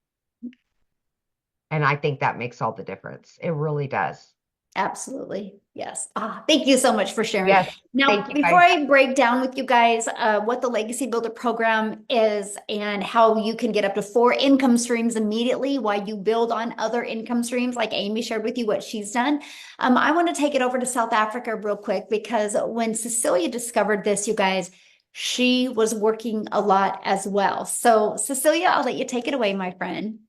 And I think that makes all the difference. It really does. Absolutely. Yes. Thank you so much for sharing. Yes. Now, Thank you, before guys. I break down with you guys what the Legacy Builder program is and how you can get up to 4 income streams immediately while you build on other income streams, like Amy shared with you what she's done, I want to take it over to South Africa real quick because when Cecilia discovered this, you guys, she was working a lot as well. So, Cecilia, I'll let you take it away, my friend.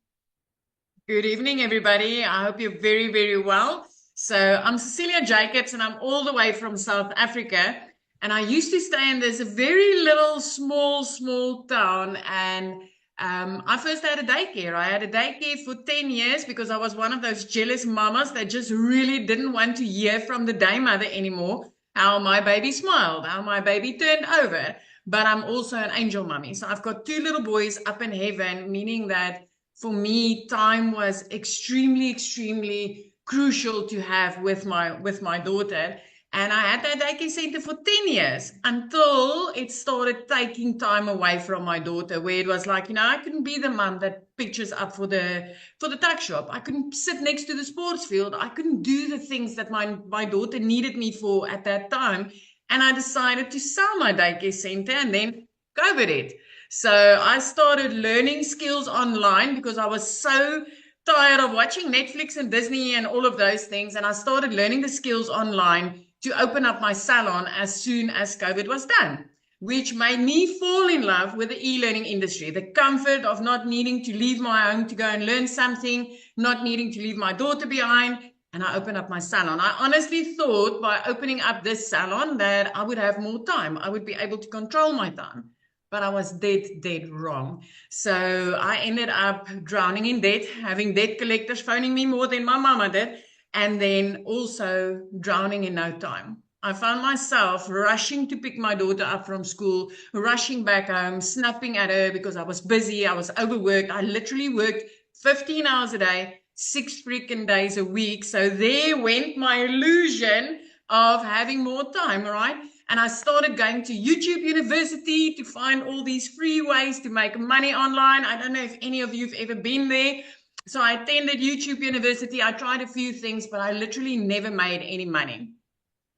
Good evening, everybody. I hope you're very, very well. So I'm Cecilia Jacobs, and I'm all the way from South Africa. And I used to stay in this very little, small town. And I first had a daycare. I had a daycare for 10 years because I was one of those jealous mamas that just really didn't want to hear from the day mother anymore how my baby smiled, how my baby turned over. But I'm also an angel mummy. So I've got 2 little boys up in heaven, meaning that for me, time was extremely crucial to have with my daughter. And I had that daycare center for 10 years until it started taking time away from my daughter, where it was like, I couldn't be the mom that pictures up for the tuck shop. I couldn't sit next to the sports field. I couldn't do the things that my daughter needed me for at that time. And I decided to sell my daycare center, and then COVID hit. So I started learning skills online because I was so tired of watching Netflix and Disney and all of those things. And I started learning the skills online to open up my salon as soon as COVID was done, which made me fall in love with the e-learning industry, the comfort of not needing to leave my home to go and learn something, not needing to leave my daughter behind. And I opened up my salon. I honestly thought by opening up this salon that I would have more time. I would be able to control my time. But I was dead wrong. So I ended up drowning in debt, having debt collectors phoning me more than my mama did, and then also drowning in no time. I found myself rushing to pick my daughter up from school, rushing back home, snapping at her because I was busy, I was overworked. I literally worked 15 hours a day, 6 freaking days a week. So there went my illusion of having more time, right? And I started going to YouTube University to find all these free ways to make money online. I don't know if any of you have ever been there. So I attended YouTube University. I tried a few things, but I literally never made any money.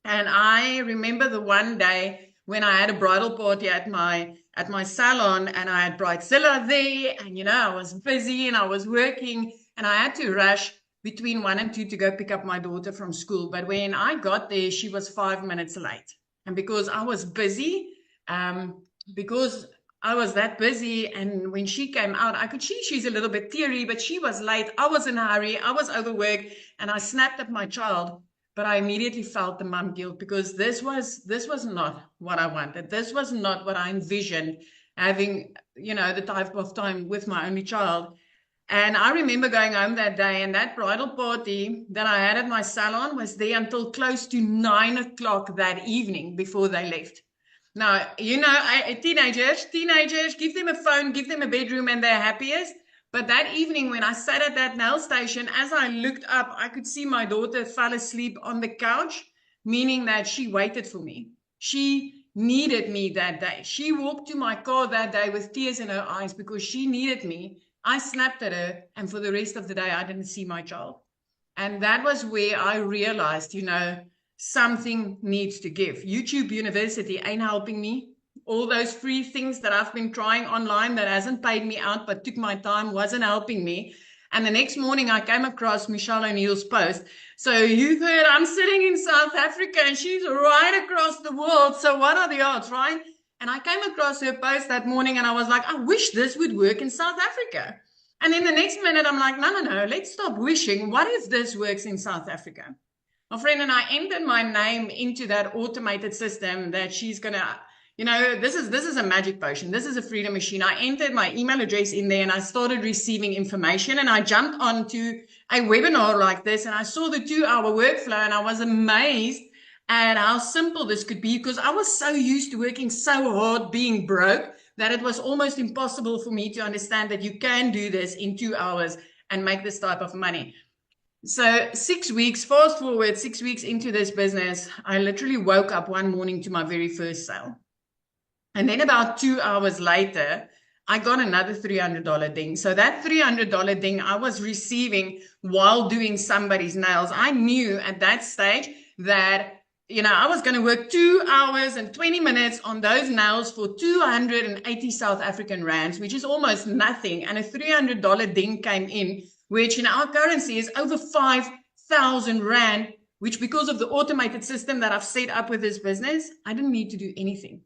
And I remember the one day when I had a bridal party at my salon, and I had Bridezilla there, and I was busy and I was working, and I had to rush between 1 and 2 to go pick up my daughter from school. But when I got there, she was 5 minutes late. And because I was busy, because I was that busy, and when she came out, I could see she's a little bit teary, but she was late. I was in a hurry. I was overworked, and I snapped at my child. But I immediately felt the mom guilt, because this was not what I wanted. This was not what I envisioned, having, the type of time with my only child. And I remember going home that day, and that bridal party that I had at my salon was there until close to 9 o'clock that evening before they left. Now, teenagers, give them a phone, give them a bedroom, and they're happiest. But that evening when I sat at that nail station, as I looked up, I could see my daughter fell asleep on the couch, meaning that she waited for me. She needed me that day. She walked to my car that day with tears in her eyes because she needed me. I snapped at her, and for the rest of the day, I didn't see my child. And that was where I realized, something needs to give. YouTube University ain't helping me. All those free things that I've been trying online that hasn't paid me out but took my time wasn't helping me. And the next morning I came across Michelle O'Neill's post. So you've heard I'm sitting in South Africa and she's right across the world. So what are the odds, right? And I came across her post that morning and I was like, I wish this would work in South Africa. And then the next minute I'm like, no, let's stop wishing. What if this works in South Africa? My friend and I entered my name into that automated system that she's going to, this is a magic potion. This is a freedom machine. I entered my email address in there and I started receiving information, and I jumped onto a webinar like this and I saw the 2-hour workflow, and I was amazed at how simple this could be, because I was so used to working so hard, being broke, that it was almost impossible for me to understand that you can do this in 2 hours and make this type of money. So 6 weeks, fast forward 6 weeks into this business, I literally woke up one morning to my very first sale. And then about 2 hours later, I got another $300 ding. So that $300 ding I was receiving while doing somebody's nails. I knew at that stage that, I was going to work 2 hours and 20 minutes on those nails for 280 South African rands, which is almost nothing. And a $300 ding came in, which in our currency is over 5,000 rand, which, because of the automated system that I've set up with this business, I didn't need to do anything.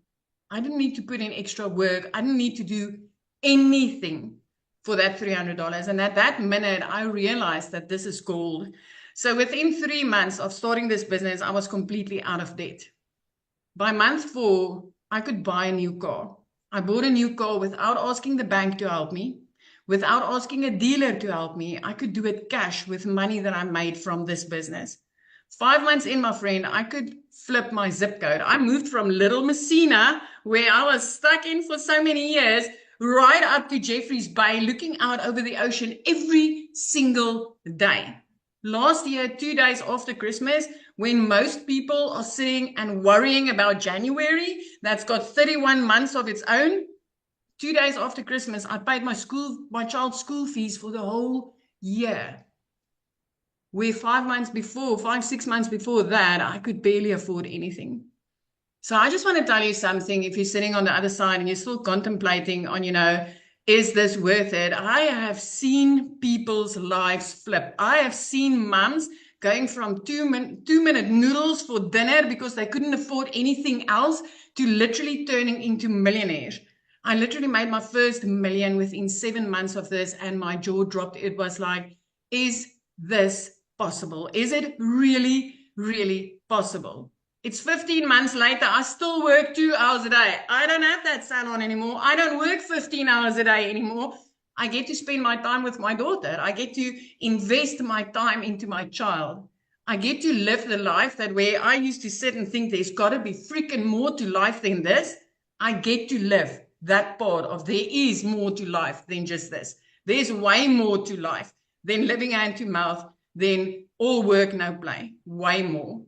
I didn't need to put in extra work. I didn't need to do anything for that $300. And at that minute, I realized that this is gold. So within 3 months of starting this business, I was completely out of debt. By month 4, I could buy a new car. I bought a new car without asking the bank to help me, without asking a dealer to help me. I could do it cash with money that I made from this business. 5 months in, my friend, I could flip my zip code. I moved from Little Messina, where I was stuck in for so many years, right up to Jeffreys Bay, looking out over the ocean every single day. last year, 2 days after Christmas, when most people are sitting and worrying about January, that's got 31 months of its own. 2 days after Christmas, I paid my child's school fees for the whole year. Where 6 months before that, I could barely afford anything. So I just want to tell you something. If you're sitting on the other side and you're still contemplating on, is this worth it? I have seen people's lives flip. I have seen mums going from two-minute noodles for dinner because they couldn't afford anything else to literally turning into millionaires. I literally made my first million within 7 months of this, and my jaw dropped. It was like, is this possible? Is it really, really possible? It's 15 months later. I still work 2 hours a day. I don't have that salon anymore. I don't work 15 hours a day anymore. I get to spend my time with my daughter. I get to invest my time into my child. I get to live the life that where I used to sit and think there's got to be freaking more to life than this. I get to live that part of there is more to life than just this. There's way more to life than living hand to mouth, than all work, no play. Way more.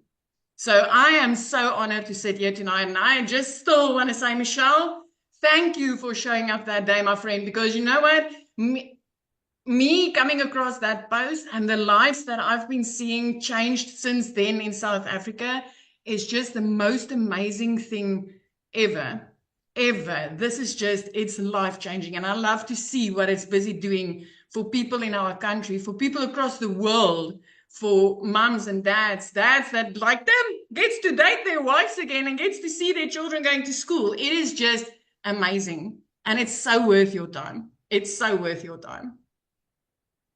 So I am so honored to sit here tonight, and I just still want to say, Michelle, thank you for showing up that day, my friend, because you know what? Me coming across that post and the lives that I've been seeing changed since then in South Africa is just the most amazing thing ever. This is just, it's life-changing, and I love to see what it's busy doing for people in our country, for people across the world, for mums and dads that like them, gets to date their wives again and gets to see their children going to school. It is just amazing, and it's so worth your time. It's so worth your time.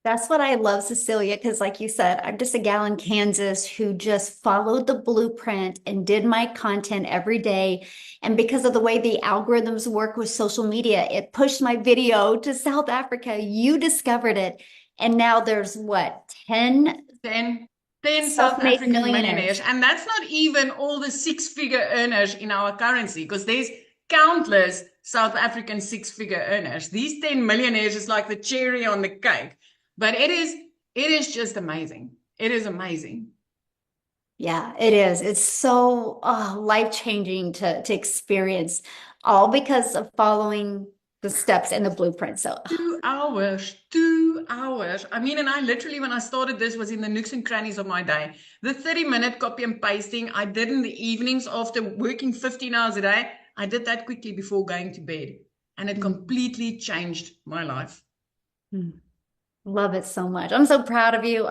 That's what I love, Cecilia, because like you said, I'm just a gal in Kansas who just followed the blueprint and did my content every day. And because of the way the algorithms work with social media, it pushed my video to South Africa. You discovered it. And now there's what, 10 South self-made African millionaires. millionaires. And that's not even all the six-figure earners in our currency, because there's countless South African six-figure earners. These 10 millionaires is like the cherry on the cake. But it is just amazing. It is amazing. Yeah, it is. It's so life-changing to experience, all because of following the steps and the blueprint. So 2 hours, 2 hours. I mean, and I literally, when I started this, was in the nooks and crannies of my day. The 30-minute copy and pasting I did in the evenings after working 15 hours a day. I did that quickly before going to bed, and it completely changed my life. Love it so much. I'm so proud of you.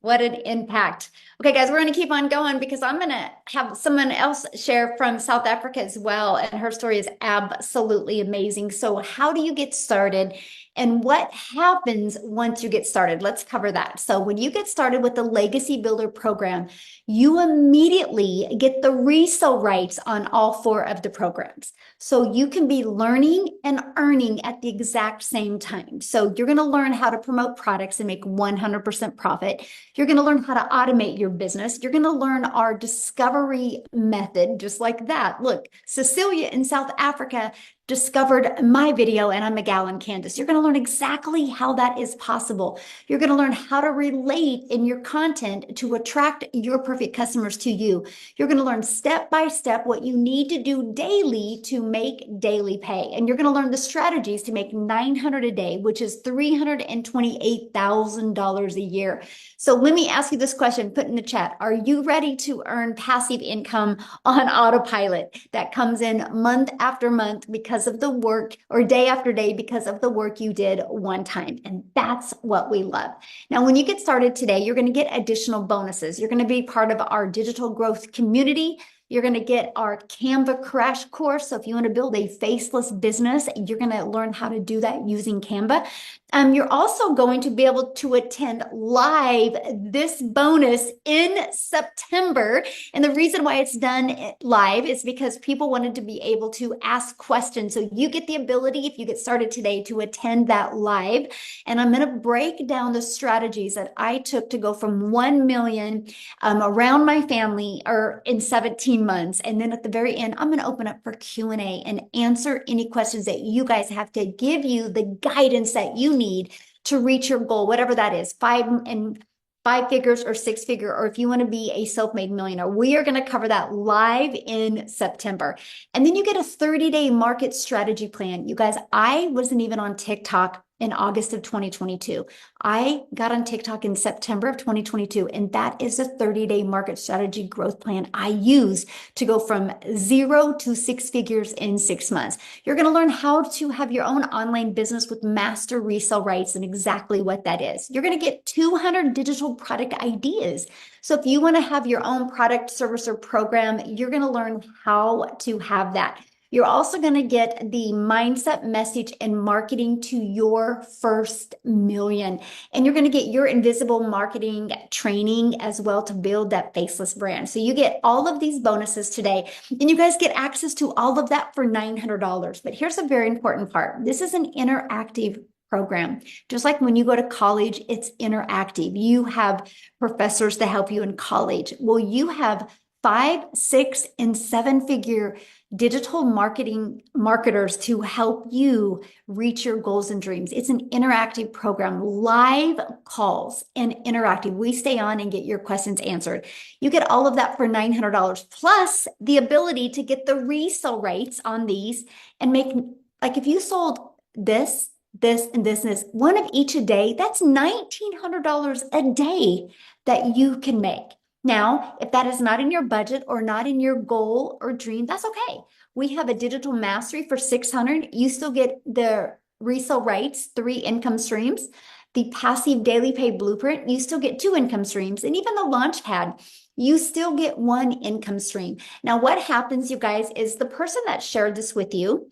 What an impact. Okay, guys, we're going to keep on going because I'm going to have someone else share from South Africa as well. And her story is absolutely amazing. So how do you get started? And what happens once you get started? Let's cover that. So when you get started with the Legacy Builder program, you immediately get the resale rights on all 4 of the programs. So you can be learning and earning at the exact same time. So you're going to learn how to promote products and make 100% profit. You're going to learn how to automate your business. You're going to learn our discovery method, just like that. Look, Cecilia in South Africa discovered my video, and I'm a gal in Kansas. You're going to learn exactly how that is possible. You're going to learn how to relate in your content to attract your perfect customers to you. You're going to learn step by step what you need to do daily to make daily pay. And you're going to learn the strategies to make $900 a day, which is $328,000 a year. So let me ask you this question, put in the chat. Are you ready to earn passive income on autopilot that comes in month after month because of the work, or day after day because of the work you did one time? And that's what we love. Now, when you get started today, you're going to get additional bonuses. You're going to be part of our digital growth community. You're going to get our Canva crash course. So if you want to build a faceless business, you're going to learn how to do that using Canva. You're also going to be able to attend live this bonus in September. And the reason why it's done live is because people wanted to be able to ask questions. So you get the ability, if you get started today, to attend that live. And I'm going to break down the strategies that I took to go from 1 million around my family or in 17 months. And then at the very end, I'm going to open up for Q&A and answer any questions that you guys have, to give you the guidance that you need to reach your goal, whatever that is, 5 figures or 6 figure, or if you want to be a self-made millionaire. We are going to cover that live in September. And then you get a 30-day market strategy plan. You guys, I wasn't even on TikTok in August of 2022. I got on TikTok in September of 2022, and that is a 30-day market strategy growth plan I use to go from 0 to 6 figures in 6 months. You're going to learn how to have your own online business with master resale rights and exactly what that is. You're going to get 200 digital product ideas. So if you want to have your own product, service, or program, you're going to learn how to have that. You're also going to get the mindset, message, and marketing to your first million. And you're going to get your invisible marketing training as well to build that faceless brand. So you get all of these bonuses today, and you guys get access to all of that for $900. But here's a very important part. This is an interactive program. Just like when you go to college, it's interactive. You have professors to help you in college. Well, you have 5, 6, and 7 figure digital marketers to help you reach your goals and dreams. It's an interactive program, live calls and interactive. We stay on and get your questions answered. You get all of that for $900, plus the ability to get the resale rates on these and make, like if you sold this, and this, one of each a day, that's $1,900 a day that you can make. Now, if that is not in your budget or not in your goal or dream, that's okay. We have a digital mastery for $600. You still get the resale rights, 3 income streams. The passive daily pay blueprint, you still get 2 income streams. And even the launch pad, you still get 1 income stream. Now, what happens, you guys, is the person that shared this with you,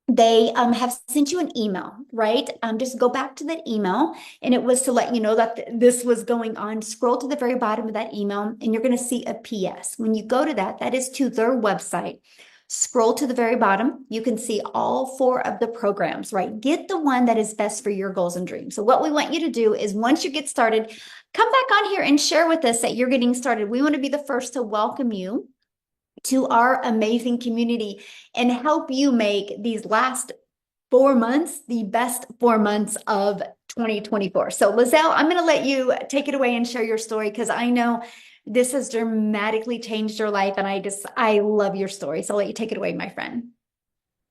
they have sent you an email, right? Just go back to that email, and it was to let you know that this was going on. Scroll to the very bottom of that email, and you're going to see a PS. When you go to that, that is to their website. Scroll to the very bottom. You can see all 4 of the programs, right? Get the one that is best for your goals and dreams. So what we want you to do is once you get started, come back on here and share with us that you're getting started. We want to be the first to welcome you to our amazing community and help you make these last 4 months the best 4 months of 2024. So Lizelle, I'm going to let you take it away and share your story, because I know this has dramatically changed your life, and I love your story. So I'll let you take it away, my friend.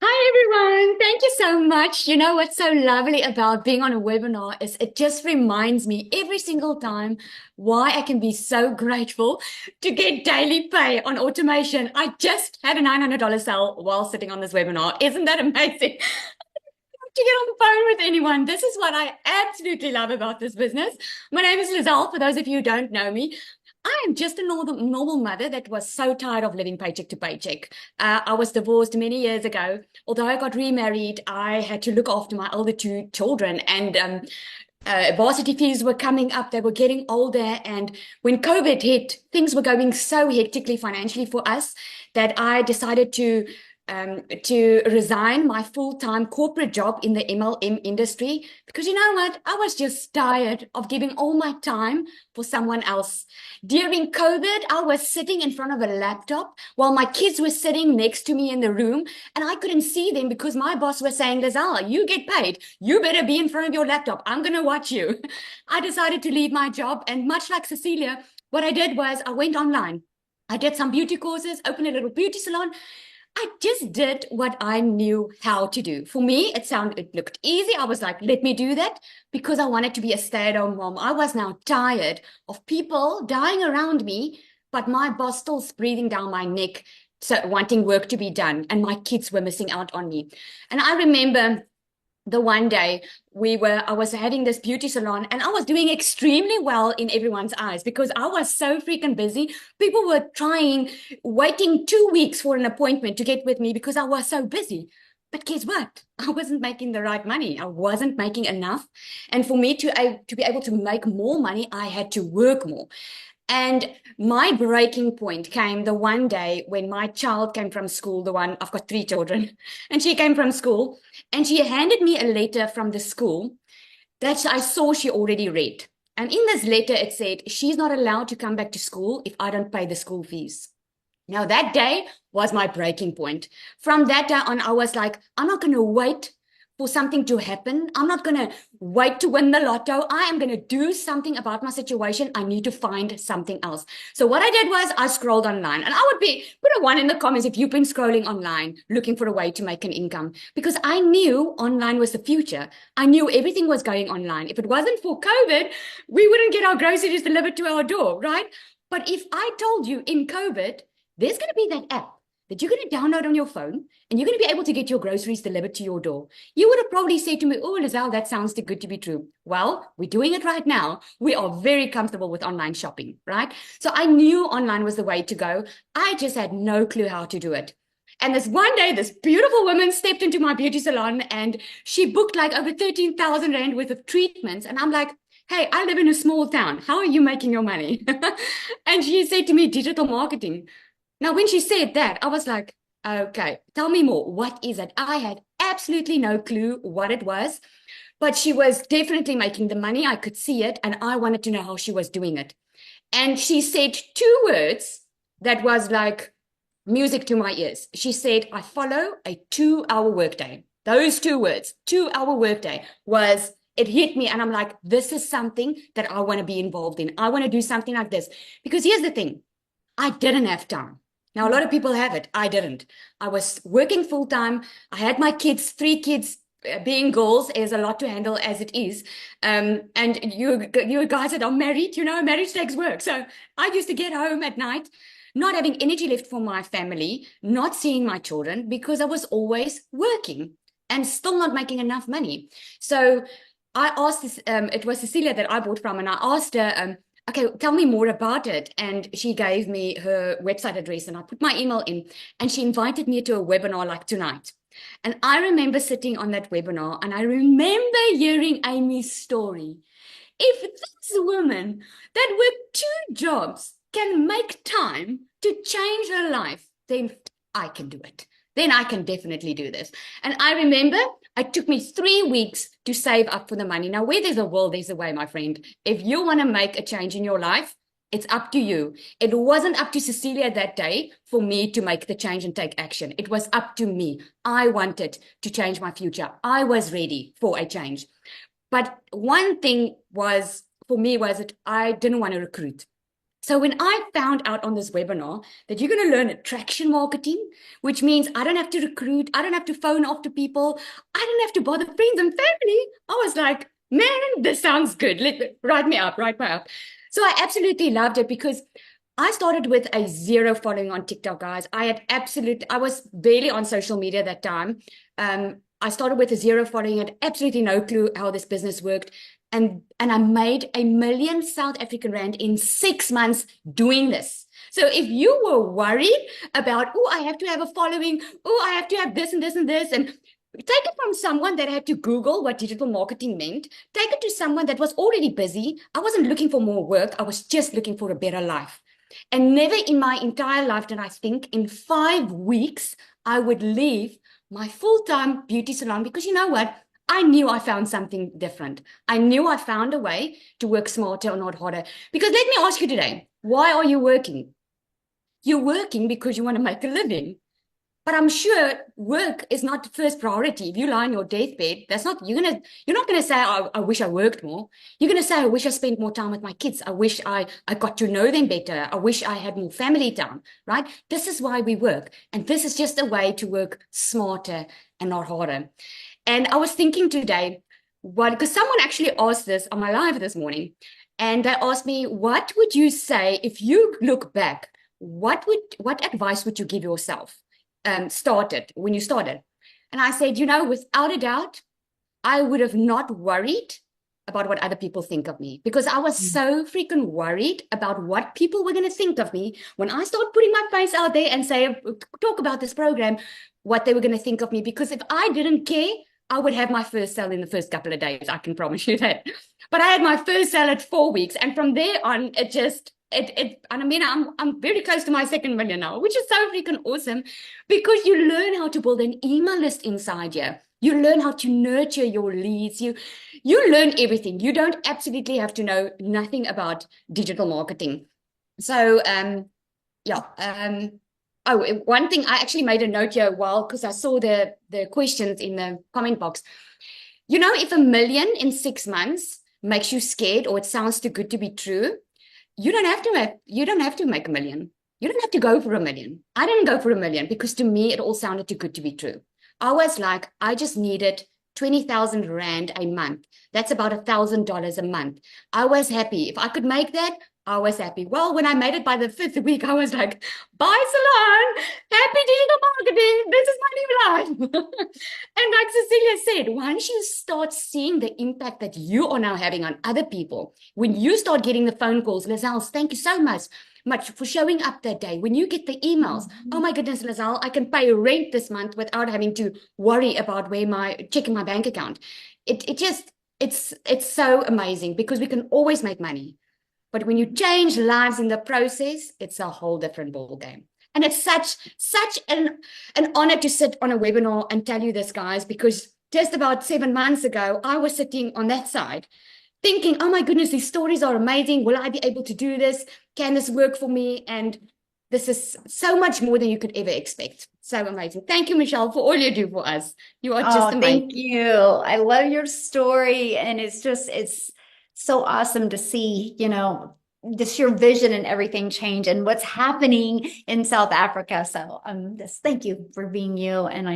Hi, everyone. Thank you so much. You know what's so lovely about being on a webinar is it just reminds me every single time why I can be so grateful to get daily pay on automation. I just had a $900 sale while sitting on this webinar. Isn't that amazing? To get on the phone with anyone. This is what I absolutely love about this business. My name is Lizelle, for those of you who don't know me. I am just a normal mother that was so tired of living paycheck to paycheck. I was divorced many years ago. Although I got remarried, I had to look after my older 2 children, and varsity fees were coming up. They were getting older, and when COVID hit, things were going so hectically financially for us that I decided to resign my full-time corporate job in the MLM industry, because you know what? I was just tired of giving all my time for someone else. During COVID, I was sitting in front of a laptop while my kids were sitting next to me in the room, and I couldn't see them because my boss was saying, Lizelle, you get paid. You better be in front of your laptop. I'm going to watch you. I decided to leave my job, and much like Cecilia, what I did was I went online. I did some beauty courses, opened a little beauty salon. I just did what I knew how to do. For me, it looked easy. I was like, let me do that, because I wanted to be a stay-at-home mom. I was now tired of people dying around me, but my boss still breathing down my neck, so wanting work to be done, and my kids were missing out on me. And I remember the one day I was having this beauty salon, and I was doing extremely well in everyone's eyes because I was so freaking busy. People were waiting 2 weeks for an appointment to get with me because I was so busy. But guess what? I wasn't making the right money. I wasn't making enough. And for me to be able to make more money, I had to work more. And my breaking point came the one day when my child came from school, I've got 3 children, and she came from school, and she handed me a letter from the school that I saw she already read. And in this letter, it said, she's not allowed to come back to school if I don't pay the school fees. Now, that day was my breaking point. From that day on, I was like, I'm not going to wait for something to happen. I'm not going to wait to win the lotto. I am going to do something about my situation. I need to find something else. So what I did was I scrolled online, and I would put a 1 in the comments if you've been scrolling online looking for a way to make an income, because I knew online was the future. I knew everything was going online. If it wasn't for COVID, we wouldn't get our groceries delivered to our door, right? But if I told you in COVID, there's going to be that app that you're going to download on your phone, and you're going to be able to get your groceries delivered to your door, you would have probably said to me, oh, Lizelle, that sounds too good to be true. Well, we're doing it right now. We are very comfortable with online shopping, right? So I knew online was the way to go. I just had no clue how to do it. And this one day, this beautiful woman stepped into my beauty salon, and she booked like over 13,000 Rand worth of treatments. And I'm like, hey, I live in a small town. How are you making your money? And she said to me, digital marketing. Now, when she said that, I was like, okay, tell me more. What is it? I had absolutely no clue what it was, but she was definitely making the money. I could see it, and I wanted to know how she was doing it. And she said 2 words that was like music to my ears. She said, I follow a 2-hour workday. Those 2 words, 2-hour workday, was, it hit me. And I'm like, this is something that I want to be involved in. I want to do something like this. Because here's the thing, I didn't have time. Now, a lot of people have it. I didn't. I was working full time. I had my kids, 3 kids. Being girls is a lot to handle as it is. And you guys that are married, marriage takes work. So I used to get home at night, not having energy left for my family, not seeing my children, because I was always working and still not making enough money. So I asked this, it was Cecilia that I bought from, and I asked her, okay, tell me more about it. And she gave me her website address, and I put my email in, and she invited me to a webinar like tonight. And I remember sitting on that webinar, and I remember hearing Amy's story. If this woman that worked 2 jobs can make time to change her life, then I can do it. Then I can definitely do this. And I remember it took me 3 weeks to save up for the money. Now, where there's a will, there's a way, my friend. If you want to make a change in your life, it's up to you. It wasn't up to Cecilia that day for me to make the change and take action. It was up to me. I wanted to change my future. I was ready for a change. But one thing was, for me, was that I didn't want to recruit. So when I found out on this webinar that you're going to learn attraction marketing, which means I don't have to recruit, I don't have to phone after people, I don't have to bother friends and family, I was like, man, this sounds good. Write me up. So I absolutely loved it, because I started with a 0 following on TikTok, guys. I was barely on social media that time. I started with a 0 following, had absolutely no clue how this business worked. And I made $1 million South African Rand in 6 months doing this. So if you were worried about, oh, I have to have a following, oh, I have to have this and this and this, and take it from someone that had to Google what digital marketing meant, take it to someone that was already busy. I wasn't looking for more work. I was just looking for a better life. And never in my entire life did I think in 5 weeks I would leave my full-time beauty salon, because you know what? I knew I found something different. I knew I found a way to work smarter or not harder. Because let me ask you today, why are you working? You're working because you want to make a living. But I'm sure work is not the first priority. If you lie on your deathbed, you're not gonna say, I wish I worked more. You're gonna say, I wish I spent more time with my kids. I wish I got to know them better. I wish I had more family time, right? This is why we work. And this is just a way to work smarter and not harder. And I was thinking today, because someone actually asked this on my live this morning, and they asked me, what would you say if you look back? What advice would you give yourself when you started? And I said, without a doubt, I would have not worried about what other people think of me, because I was so freaking worried about what people were going to think of me when I started putting my face out there and talk about this program, what they were going to think of me. Because if I didn't care, I would have my first sale in the first couple of days. I can promise you that. But I had my first sale at 4 weeks. And from there on, I'm very close to my 2nd million now, which is so freaking awesome, because you learn how to build an email list inside you. You learn how to nurture your leads. You learn everything. You don't absolutely have to know nothing about digital marketing. So, Oh, one thing I actually made a note here because I saw the questions in the comment box. You know, if 1 million in 6 months makes you scared or it sounds too good to be true, you don't have to make 1 million. You don't have to go for 1 million. I didn't go for 1 million because to me it all sounded too good to be true. I was like, I just needed 20,000 Rand a month. That's about $1,000 a month. I was happy. If I could make that, I was happy. Well, when I made it by the 5th week, I was like, bye, Salon. Happy digital marketing. This is my new life. And like Cecilia said, once you start seeing the impact that you are now having on other people, when you start getting the phone calls, Lizelle, thank you so much for showing up that day. When you get the emails, oh my goodness, Lizelle, I can pay rent this month without having to worry about checking my bank account. It's so amazing because we can always make money. But when you change lives in the process, it's a whole different ball game. And it's such an honor to sit on a webinar and tell you this, guys, because just about 7 months ago, I was sitting on that side thinking, oh my goodness, these stories are amazing. Will I be able to do this? Can this work for me? And this is so much more than you could ever expect. So amazing. Thank you, Michelle, for all you do for us. You are just amazing. Thank you. I love your story. And it's so awesome to see, just your vision and everything change and what's happening in South Africa. So just thank you for being you. And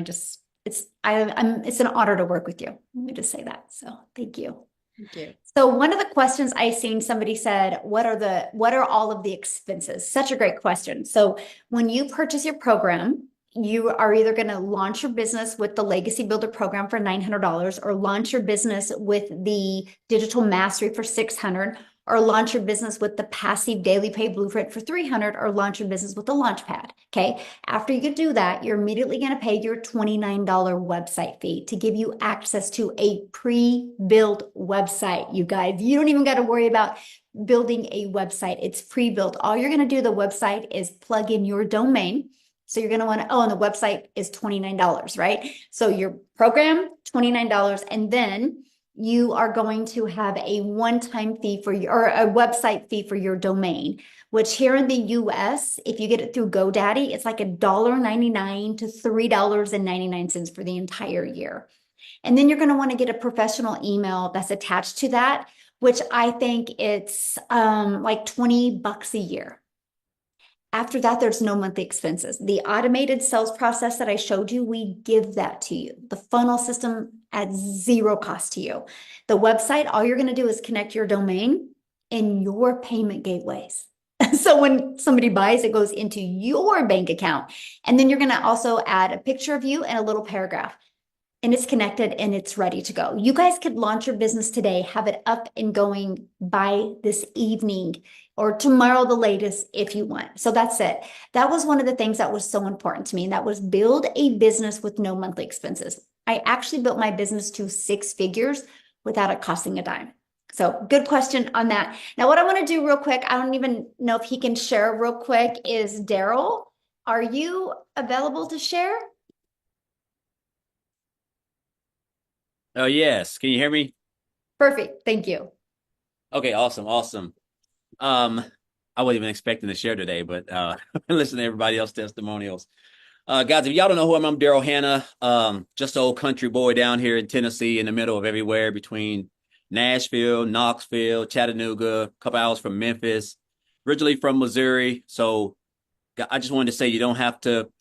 it's an honor to work with you. Let me just say that. So thank you. Thank you. So one of the questions I seen, somebody said, what are all of the expenses? Such a great question. So when you purchase your program, you are either going to launch your business with the Legacy Builder program for $900 or launch your business with the Digital Mastery for $600 or launch your business with the Passive Daily Pay Blueprint for $300 or launch your business with the Launchpad. Okay. After you do that, you're immediately going to pay your $29 website fee to give you access to a pre-built website. You guys, you don't even got to worry about building a website. It's pre-built. All you're going to do, the website is plug in your domain. So you're going to want to, and the website is $29, right? So your program, $29. And then you are going to have a one-time fee or a website fee for your domain, which here in the US, if you get it through GoDaddy, it's like $1.99 to $3.99 for the entire year. And then you're going to want to get a professional email that's attached to that, which I think it's like $20 a year. After that, there's no monthly expenses. The automated sales process that I showed you, we give that to you. The funnel system at zero cost to you. The website, all you're going to do is connect your domain in your payment gateways. So when somebody buys, it goes into your bank account. And then you're going to also add a picture of you and a little paragraph. And it's connected and it's ready to go. You guys could launch your business today, have it up and going by this evening or tomorrow, the latest, if you want. So that's it. That was one of the things that was so important to me. And that was build a business with no monthly expenses. I actually built my business to 6 figures without it costing a dime. So good question on that. Now, what I want to do real quick, I don't even know if he can share real quick, is Daryl, are you available to share? Oh, yes. Can you hear me? Perfect. Thank you. Okay, awesome. I wasn't even expecting to share today, but listen to everybody else's testimonials. Guys, if y'all don't know who I'm Daryl Hannah. Just an old country boy down here in Tennessee in the middle of everywhere between Nashville, Knoxville, Chattanooga, a couple hours from Memphis, originally from Missouri. So I just wanted to say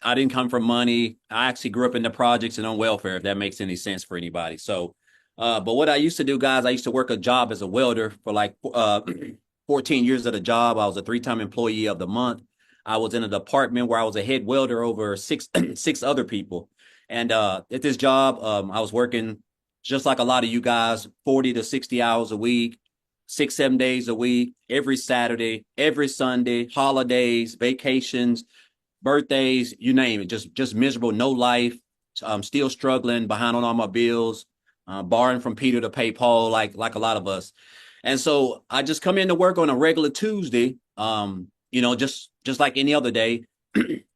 I didn't come from money. I actually grew up in the projects and on welfare, if that makes any sense for anybody. So, but what I used to do, guys, I used to work a job as a welder for like 14 years at a job. I was a 3-time employee of the month. I was in a department where I was a head welder over six other people. And at this job, I was working just like a lot of you guys, 40 to 60 hours a week, 6-7 days a week, every Saturday, every Sunday, holidays, vacations, birthdays, you name it, just miserable, no life. I'm still struggling, behind on all my bills, borrowing from Peter to pay Paul, like a lot of us. And so I just come into work on a regular Tuesday, just like any other day.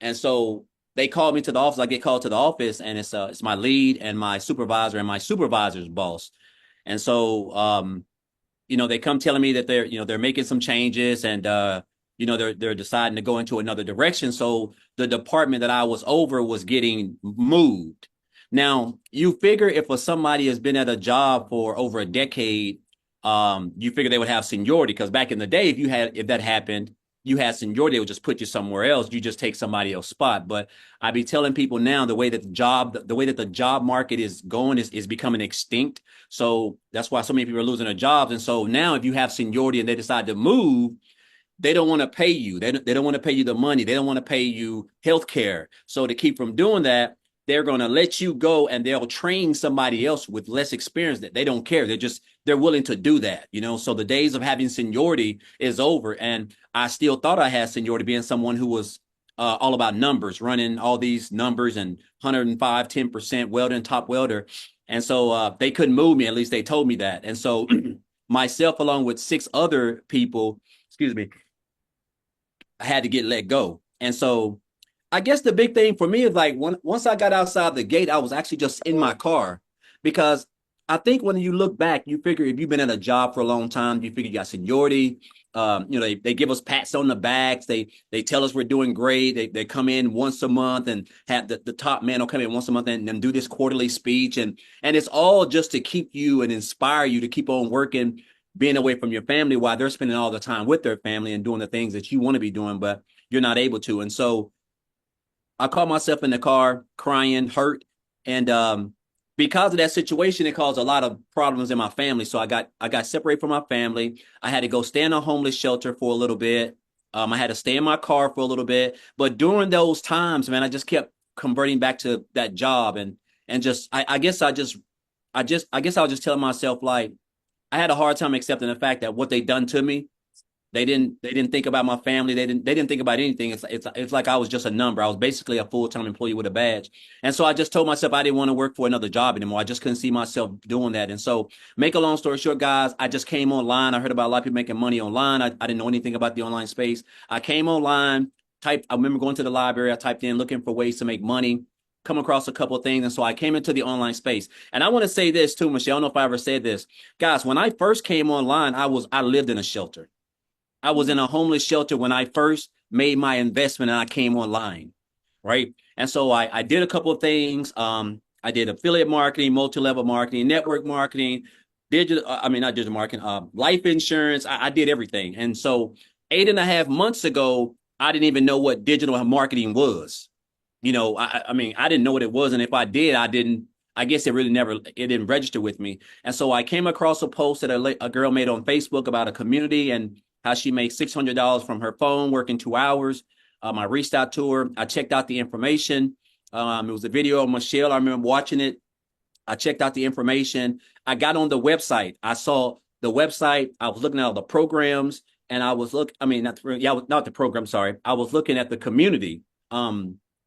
And so they called me to the office. I get called to the office, and it's my lead and my supervisor and my supervisor's boss. And so, they come telling me that they're making some changes, and you know, they're deciding to go into another direction. So the department that I was over was getting moved. Now, you figure if somebody has been at a job for over a decade, you figure they would have seniority, because back in the day, if that happened, you had seniority, they would just put you somewhere else. You just take somebody else's spot. But I be telling people now, the way that the job market is going is becoming extinct. So that's why so many people are losing their jobs. And so now if you have seniority and they decide to move, they don't want to pay you. They don't want to pay you the money. They don't want to pay you health care. So to keep from doing that, they're going to let you go and they'll train somebody else with less experience. That they don't care. They're willing to do that, you know. So the days of having seniority is over. And I still thought I had seniority, being someone who was all about numbers, running all these numbers and 105, 10% welding, top welder. And so they couldn't move me. At least they told me that. And so myself, along with 6 other people, excuse me, I had to get let go. And so I guess the big thing for me is like once I got outside the gate, I was actually just in my car, because I think when you look back, you figure if you've been at a job for a long time, you figure you got seniority. You know, they give us pats on the backs. They tell us we're doing great. They come in once a month and have the top man will come in once a month and do this quarterly speech. And it's all just to keep you and inspire you to keep on working, being away from your family while they're spending all the time with their family and doing the things that you want to be doing, but you're not able to. And so I caught myself in the car crying, hurt. And because of that situation, it caused a lot of problems in my family. So I got separated from my family. I had to go stay in a homeless shelter for a little bit. I had to stay in my car for a little bit. But during those times, man, I just kept converting back to that job. And just, I guess I was just telling myself, like, I had a hard time accepting the fact that what they done to me, they didn't think about my family. They didn't think about anything. It's like I was just a number. I was basically a full-time employee with a badge. And so I just told myself I didn't want to work for another job anymore. I just couldn't see myself doing that. And so, make a long story short, guys, I just came online. I heard about a lot of people making money online. I didn't know anything about the online space. I came online, I remember going to the library. I typed in looking for ways to make money, come across a couple of things. And so I came into the online space. And I want to say this too, Michelle. I don't know if I ever said this. Guys, when I first came online, I lived in a shelter. I was in a homeless shelter when I first made my investment and I came online, right? And so I did a couple of things. I did affiliate marketing, multi-level marketing, network marketing, not digital marketing, life insurance. I did everything. And so 8.5 months ago, I didn't even know what digital marketing was. You know, I didn't know what it was. And if I did, I guess it didn't register with me. And so I came across a post that a girl made on Facebook about a community and how she made $600 from her phone working 2 hours. I reached out to her. I checked out the information. It was a video of Michelle. I remember watching it. I checked out the information. I got on the website. I saw the website. I was looking at all the programs, and I was not the program. Sorry, I was looking at the community.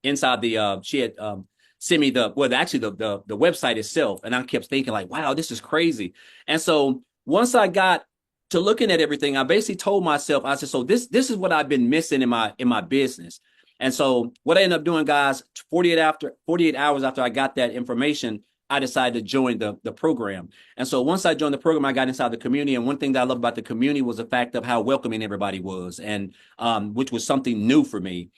Inside she had sent me the website itself, and I kept thinking like, wow, this is crazy. And so once I got to looking at everything, I basically told myself, I said, so this is what I've been missing in my business. And so what I ended up doing, guys, 48 hours after I got that information, I decided to join the program. And so once I joined the program, I got inside the community. And one thing that I love about the community was the fact of how welcoming everybody was, and which was something new for me.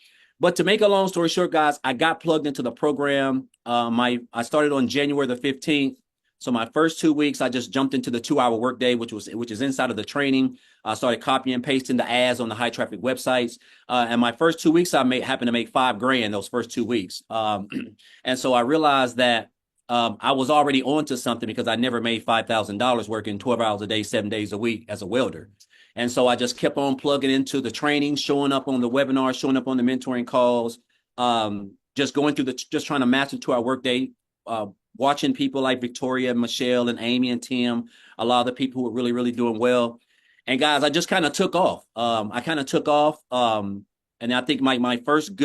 But to make a long story short, guys, I got plugged into the program. I started on January the 15th. So my first 2 weeks, I just jumped into the 2-hour workday, which is inside of the training. I started copying and pasting the ads on the high traffic websites. And my first 2 weeks, happened to make $5,000 those first 2 weeks. And so I realized that I was already onto something, because I never made $5,000 working 12 hours a day, 7 days a week as a welder. And so I just kept on plugging into the training, showing up on the webinars, showing up on the mentoring calls, just going through just trying to master the 2-hour workday, watching people like Victoria, Michelle, and Amy and Tim, a lot of the people who were really, really doing well. And guys, I just kind of took off. And I think my first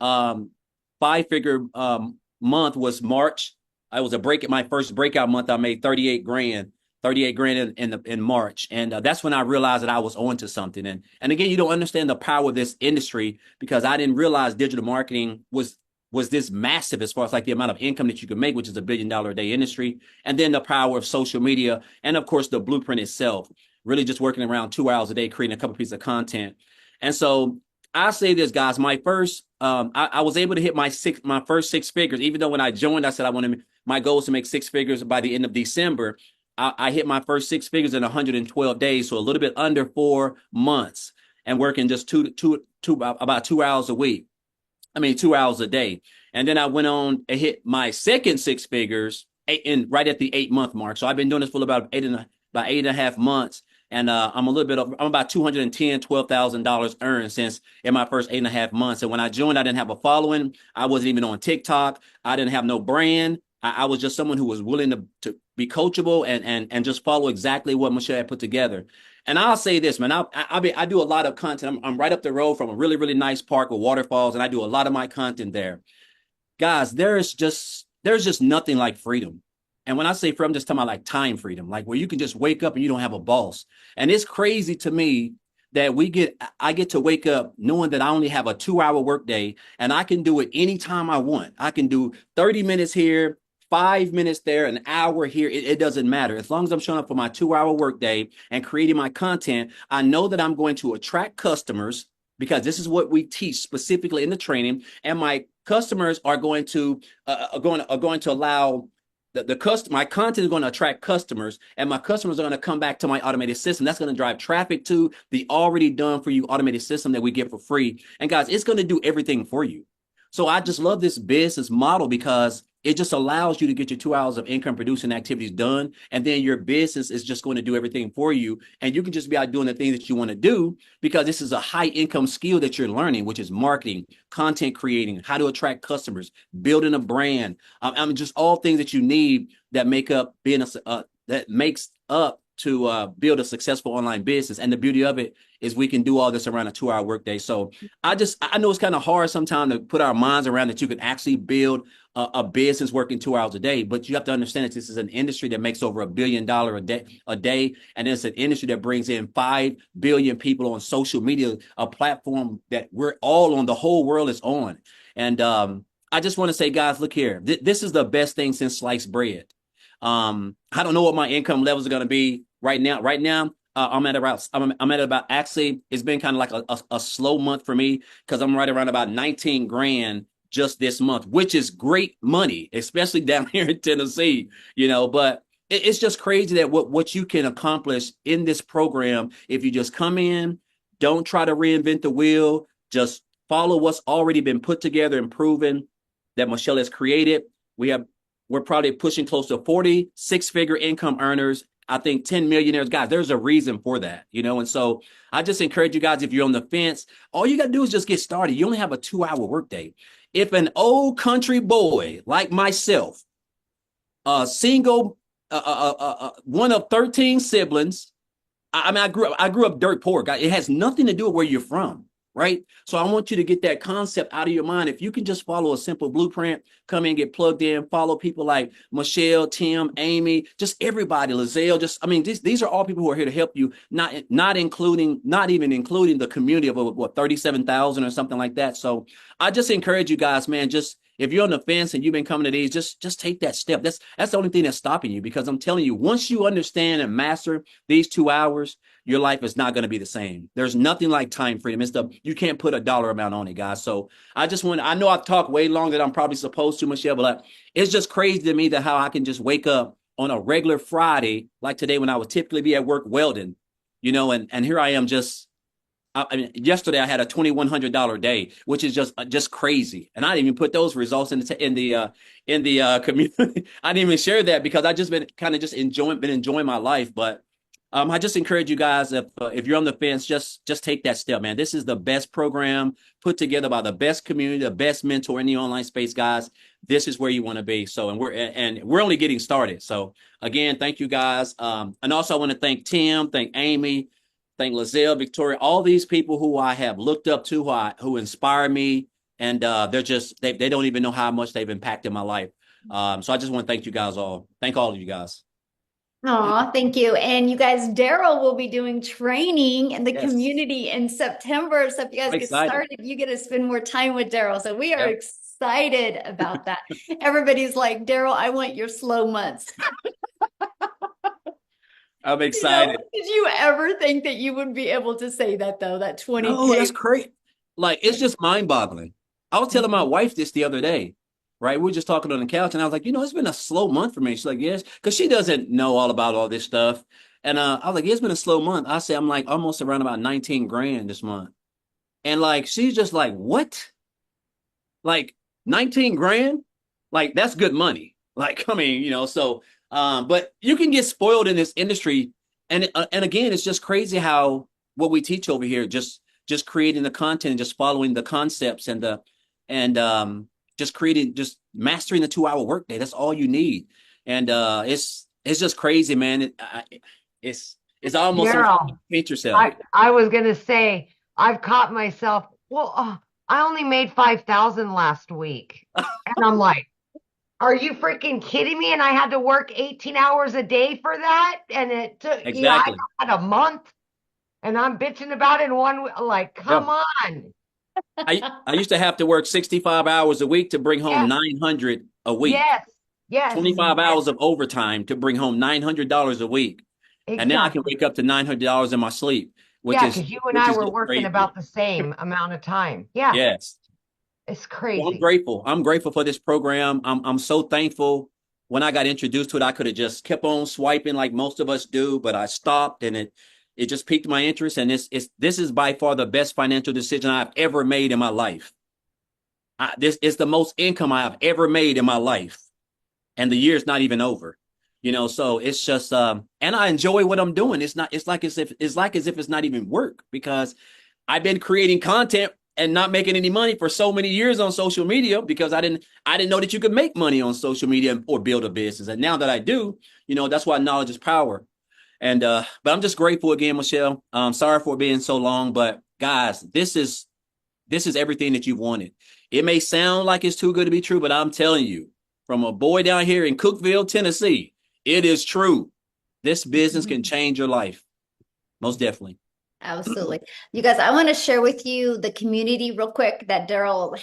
5-figure month was March. I was my first breakout month. I made $38,000 in March. And that's when I realized that I was onto something. And again, you don't understand the power of this industry, because I didn't realize digital marketing was this massive as far as like the amount of income that you can make, which is $1 billion a day industry. And then the power of social media, and of course the blueprint itself. really just working around 2 hours a day, creating a couple pieces of content. And so I say this, guys, my first, I was able to hit my first 6 figures, even though when I joined, I said my goal is to make 6 figures by the end of December. I hit my first 6 figures in 112 days, so a little bit under 4 months, and working just about 2 hours a week. 2 hours a day. And then I went on and hit my second 6 figures right at the 8-month mark. So I've been doing this for about 8.5 months. And I'm about $12,000 earned since in my first 8.5 months. And when I joined, I didn't have a following. I wasn't even on TikTok. I didn't have no brand. I was just someone who was willing to be coachable and just follow exactly what Michelle had put together. And I'll say this, man, I do a lot of content. I'm right up the road from a really, really nice park with waterfalls, and I do a lot of my content there. Guys, there's just nothing like freedom. And when I say freedom, I'm just talking about like time freedom, like where you can just wake up and you don't have a boss. And it's crazy to me that I get to wake up knowing that I only have a 2-hour workday and I can do it anytime I want. I can do 30 minutes here, 5 minutes there, an hour here. It doesn't matter. As long as I'm showing up for my 2-hour workday and creating my content, I know that I'm going to attract customers because this is what we teach specifically in the training. And my customers are going to allow my content is going to attract customers, and my customers are going to come back to my automated system. That's going to drive traffic to the already done for you automated system that we get for free. And guys, it's going to do everything for you. So I just love this business model because it just allows you to get your 2 hours of income producing activities done. And then your business is just going to do everything for you. And you can just be out doing the things that you want to do because this is a high income skill that you're learning, which is marketing, content creating, how to attract customers, building a brand. Just all things that you need that make up to build a successful online business. And the beauty of it is we can do all this around a 2-hour workday. So I know it's kind of hard sometimes to put our minds around that you can actually build a business working 2 hours a day, but you have to understand that this is an industry that makes over $1 billion a day. And it's an industry that brings in 5 billion people on social media, a platform that we're all on, the whole world is on. And I just want to say, guys, look here, this is the best thing since sliced bread. I don't know what my income levels are going to be right now. I'm at about, actually, it's been kind of like a slow month for me because I'm right around about 19 grand just this month, which is great money, especially down here in Tennessee, but it's just crazy that what you can accomplish in this program if you just come in, don't try to reinvent the wheel, just follow what's already been put together and proven that Michelle has created. We're probably pushing close to 40 6-figure income earners. I think 10 millionaires, guys, there's a reason for that, and so I just encourage you guys, if you're on the fence, all you got to do is just get started. You only have a 2-hour workday. If an old country boy like myself, single, one of 13 siblings, I grew up dirt poor, guys. It has nothing to do with where you're from. Right. So I want you to get that concept out of your mind. If you can just follow a simple blueprint, come in, get plugged in, follow people like Michelle, Tim, Amy, just everybody, Lizelle, these are all people who are here to help you, not even including the community of 37,000 or something like that. So I just encourage you guys, man, just if you're on the fence and you've been coming to these, just take that step. That's the only thing that's stopping you, because I'm telling you, once you understand and master these 2 hours, your life is not going to be the same. There's nothing like time freedom. You can't put a dollar amount on it, guys. So I know I've talked way longer than I'm probably supposed to, Michelle, but it's just crazy to me that how I can just wake up on a regular Friday, like today when I would typically be at work welding, and here I am yesterday I had a $2,100 day, which is just crazy. And I didn't even put those results in the community. I didn't even share that because I just been enjoying my life. But I just encourage you guys, if you're on the fence, just take that step, man. This is the best program put together by the best community, the best mentor in the online space, guys. This is where you want to be. So, and we're only getting started. So again, thank you guys. And also I want to thank Tim, thank Amy, thank Lizelle, Victoria, all these people who I have looked up to, who inspire me. And they don't even know how much they've impacted my life. So I just want to thank you guys all. Thank all of you guys. Oh, thank you. And you guys, Daryl will be doing training in the Yes. community in September. So if you guys I'm get excited. started, you get to spend more time with Daryl. So we are excited about that. Everybody's like, Daryl, I want your slow months. I'm You know, excited. did you ever think that you would be able to say that though, that 20K? No, that's crazy. Like, it's just mind-boggling. I was telling my Mhm. wife this the other day, right? We were just talking on the couch, and I was like, it's been a slow month for me. She's like, yes, because she doesn't know all about all this stuff. And I was like, yeah, it's been a slow month. I say I'm like almost around about 19 grand this month. And like, she's just like, what? Like 19 grand? Like, that's good money. Like, I mean, so but you can get spoiled in this industry. And again, it's just crazy how what we teach over here, just creating the content and just following the concepts and just mastering the 2 hour workday. That's all you need. And it's just crazy, man. It's almost Daryl, paint yourself. I was gonna say I've caught myself. Well, I only made 5,000 last week, and I'm like, are you freaking kidding me? And I had to work 18 hours a day for that, and it took I Exactly. had a month, and I'm bitching about it in one. Like, Yeah. come on. I used to have to work 65 hours a week to bring home Yes, 900 a week. yes, yes, 25 yes, hours of overtime to bring home $900 a week. And now I can exactly. wake up to $900 in my sleep, which Yeah, is because you and which I is were just working crazy. about the same amount of time. Yeah, Yes. it's Well, I'm crazy. grateful. I'm grateful for this program. I'm so thankful. When I got introduced to it, I could have just kept on swiping like most of us do, but I stopped and it just piqued my interest. And this is by far the best financial decision I've ever made in my life. This is the most income I have ever made in my life, and the year's not even over. So it's just and I enjoy what I'm doing. It's like as if it's not even work, because I've been creating content and not making any money for so many years on social media, because I didn't know that you could make money on social media or build a business. And now that I do, that's why knowledge is power. And but I'm just grateful again, Michelle. Sorry for being so long, but guys, this is everything that you wanted. It may sound like it's too good to be true, but I'm telling you, from a boy down here in Cookeville, Tennessee, it is true. This business can change your life. Most definitely. Absolutely. You guys, I want to share with you the community real quick that Daryl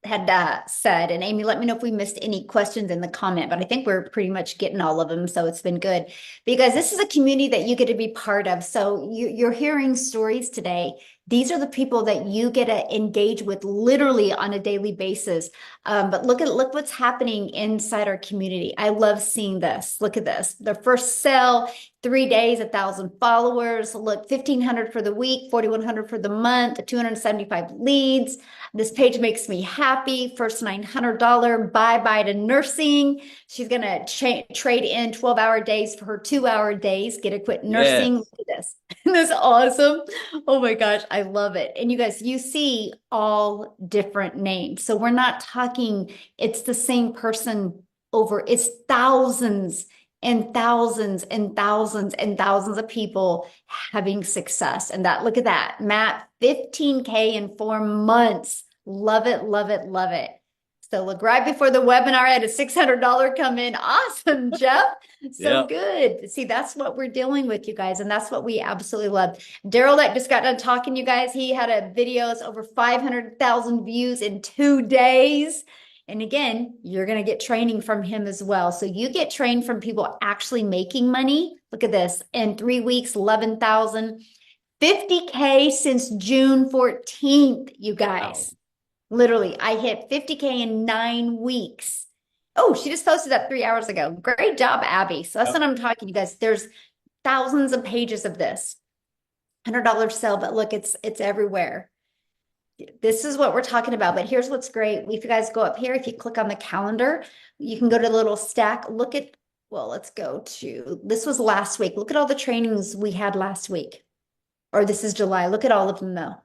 had said. And Amy, let me know if we missed any questions in the comment, but I think we're pretty much getting all of them. So it's been good, because this is a community that you get to be part of. So you're hearing stories today. These are the people that you get to engage with literally on a daily basis. But look what's happening inside our community. I love seeing this. Look at this. Their first sale, 3 days, 1,000 followers. Look, 1,500 for the week, 4,100 for the month, 275 leads. This page makes me happy. First $900 bye-bye to nursing. She's going to trade in 12-hour days for her 2-hour days. Get to quit nursing. Yeah. Look at this. This is awesome. Oh my gosh, I love it. And you guys, you see all different names. So we're not talking, it's the same person it's thousands and thousands and thousands and thousands of people having success. And look at that, Matt, 15K in 4 months. Love it, love it, love it. So look, right before the webinar, I had a $600 come in. Awesome, Jeff. So Yep. good. See, that's what we're dealing with, you guys. And that's what we absolutely love. Daryl that just got done talking, you guys, he had a videos over 500,000 views in 2 days. And again, you're going to get training from him as well. So you get trained from people actually making money. Look at this. In 3 weeks, 11,000, 50K since June 14th, you guys. Literally, I hit 50K in 9 weeks. Oh, she just posted that 3 hours ago. Great job, Abby. So that's what I'm talking, you guys. There's thousands of pages of this. $100 sale, but look, it's everywhere. This is what we're talking about. But here's what's great. If you guys go up here, if you click on the calendar, you can go to the little stack. Let's go to, this was last week. Look at all the trainings we had last week. Or this is July. Look at all of them though.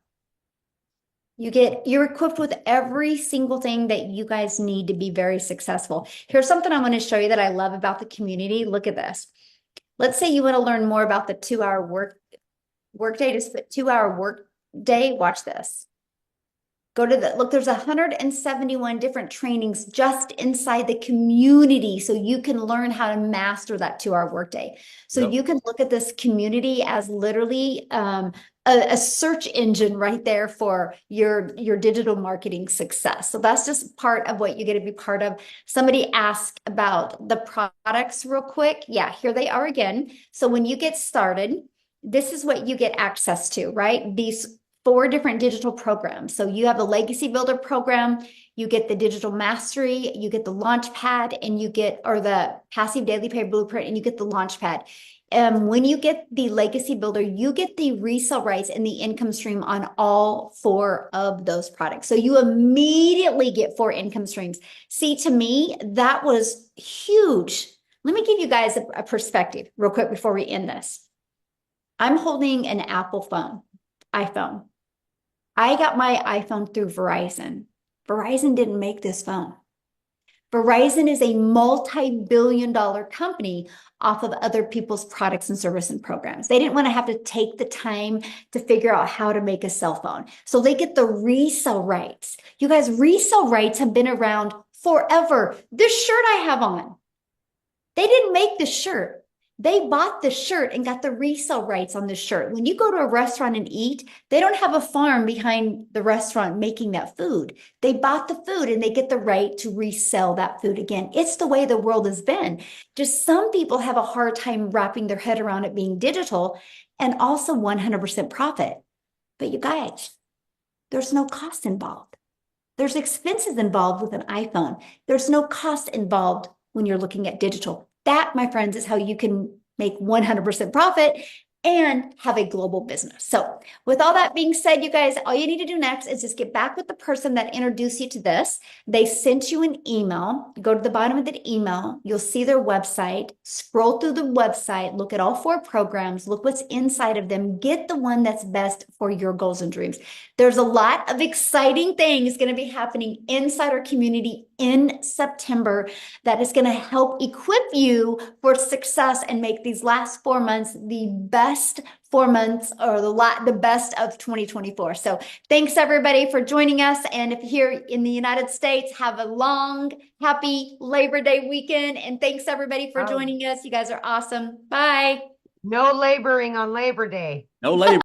You're equipped with every single thing that you guys need to be very successful. Here's something I want to show you that I love about the community. Look at this. Let's say you want to learn more about the 2-hour work day, just put 2-hour work day. Watch this. Go to the, look, there's 171 different trainings just inside the community. So you can learn how to master that 2-hour workday. So Yep. you can look at this community as literally a search engine right there for your digital marketing success. So that's just part of what you get to be part of. Somebody asked about the products real quick. Yeah, here they are again. So when you get started, this is what you get access to, right? These 4 different digital programs. So you have the Legacy Builder program, you get the Digital Mastery, you get the Launchpad, and you get, or the Passive Daily Pay Blueprint, and you get the Launchpad. When you get the Legacy Builder, you get the resale rights and the income stream on all 4 of those products. So you immediately get 4 income streams. See, to me, that was huge. Let me give you guys a perspective real quick before we end this. I'm holding an Apple phone, iPhone. I got my iPhone through Verizon. Verizon didn't make this phone. Verizon is a multi-billion-dollar company off of other people's products and service and programs. They didn't want to have to take the time to figure out how to make a cell phone. So they get the resale rights. You guys, resale rights have been around forever. This shirt I have on, they didn't make this shirt. They bought the shirt and got the resale rights on the shirt. When you go to a restaurant and eat, they don't have a farm behind the restaurant making that food. They bought the food and they get the right to resell that food again. It's the way the world has been. Just some people have a hard time wrapping their head around it being digital and also 100% profit. But you guys, there's no cost involved. There's expenses involved with an iPhone. There's no cost involved when you're looking at digital. That, my friends, is how you can make 100% profit and have a global business. So with all that being said, you guys, all you need to do next is just get back with the person that introduced you to this. They sent you an email. Go to the bottom of the email. You'll see their website. Scroll through the website. Look at all 4 programs. Look what's inside of them. Get the one that's best for your goals and dreams. There's a lot of exciting things going to be happening inside our community in September that is going to help equip you for success and make these last 4 months the best 4 months or the best of 2024. So thanks everybody for joining us. And if you're here in the United States, have a long, happy Labor Day weekend. And thanks everybody for joining us. You guys are awesome. Bye. No laboring on Labor Day. No labor.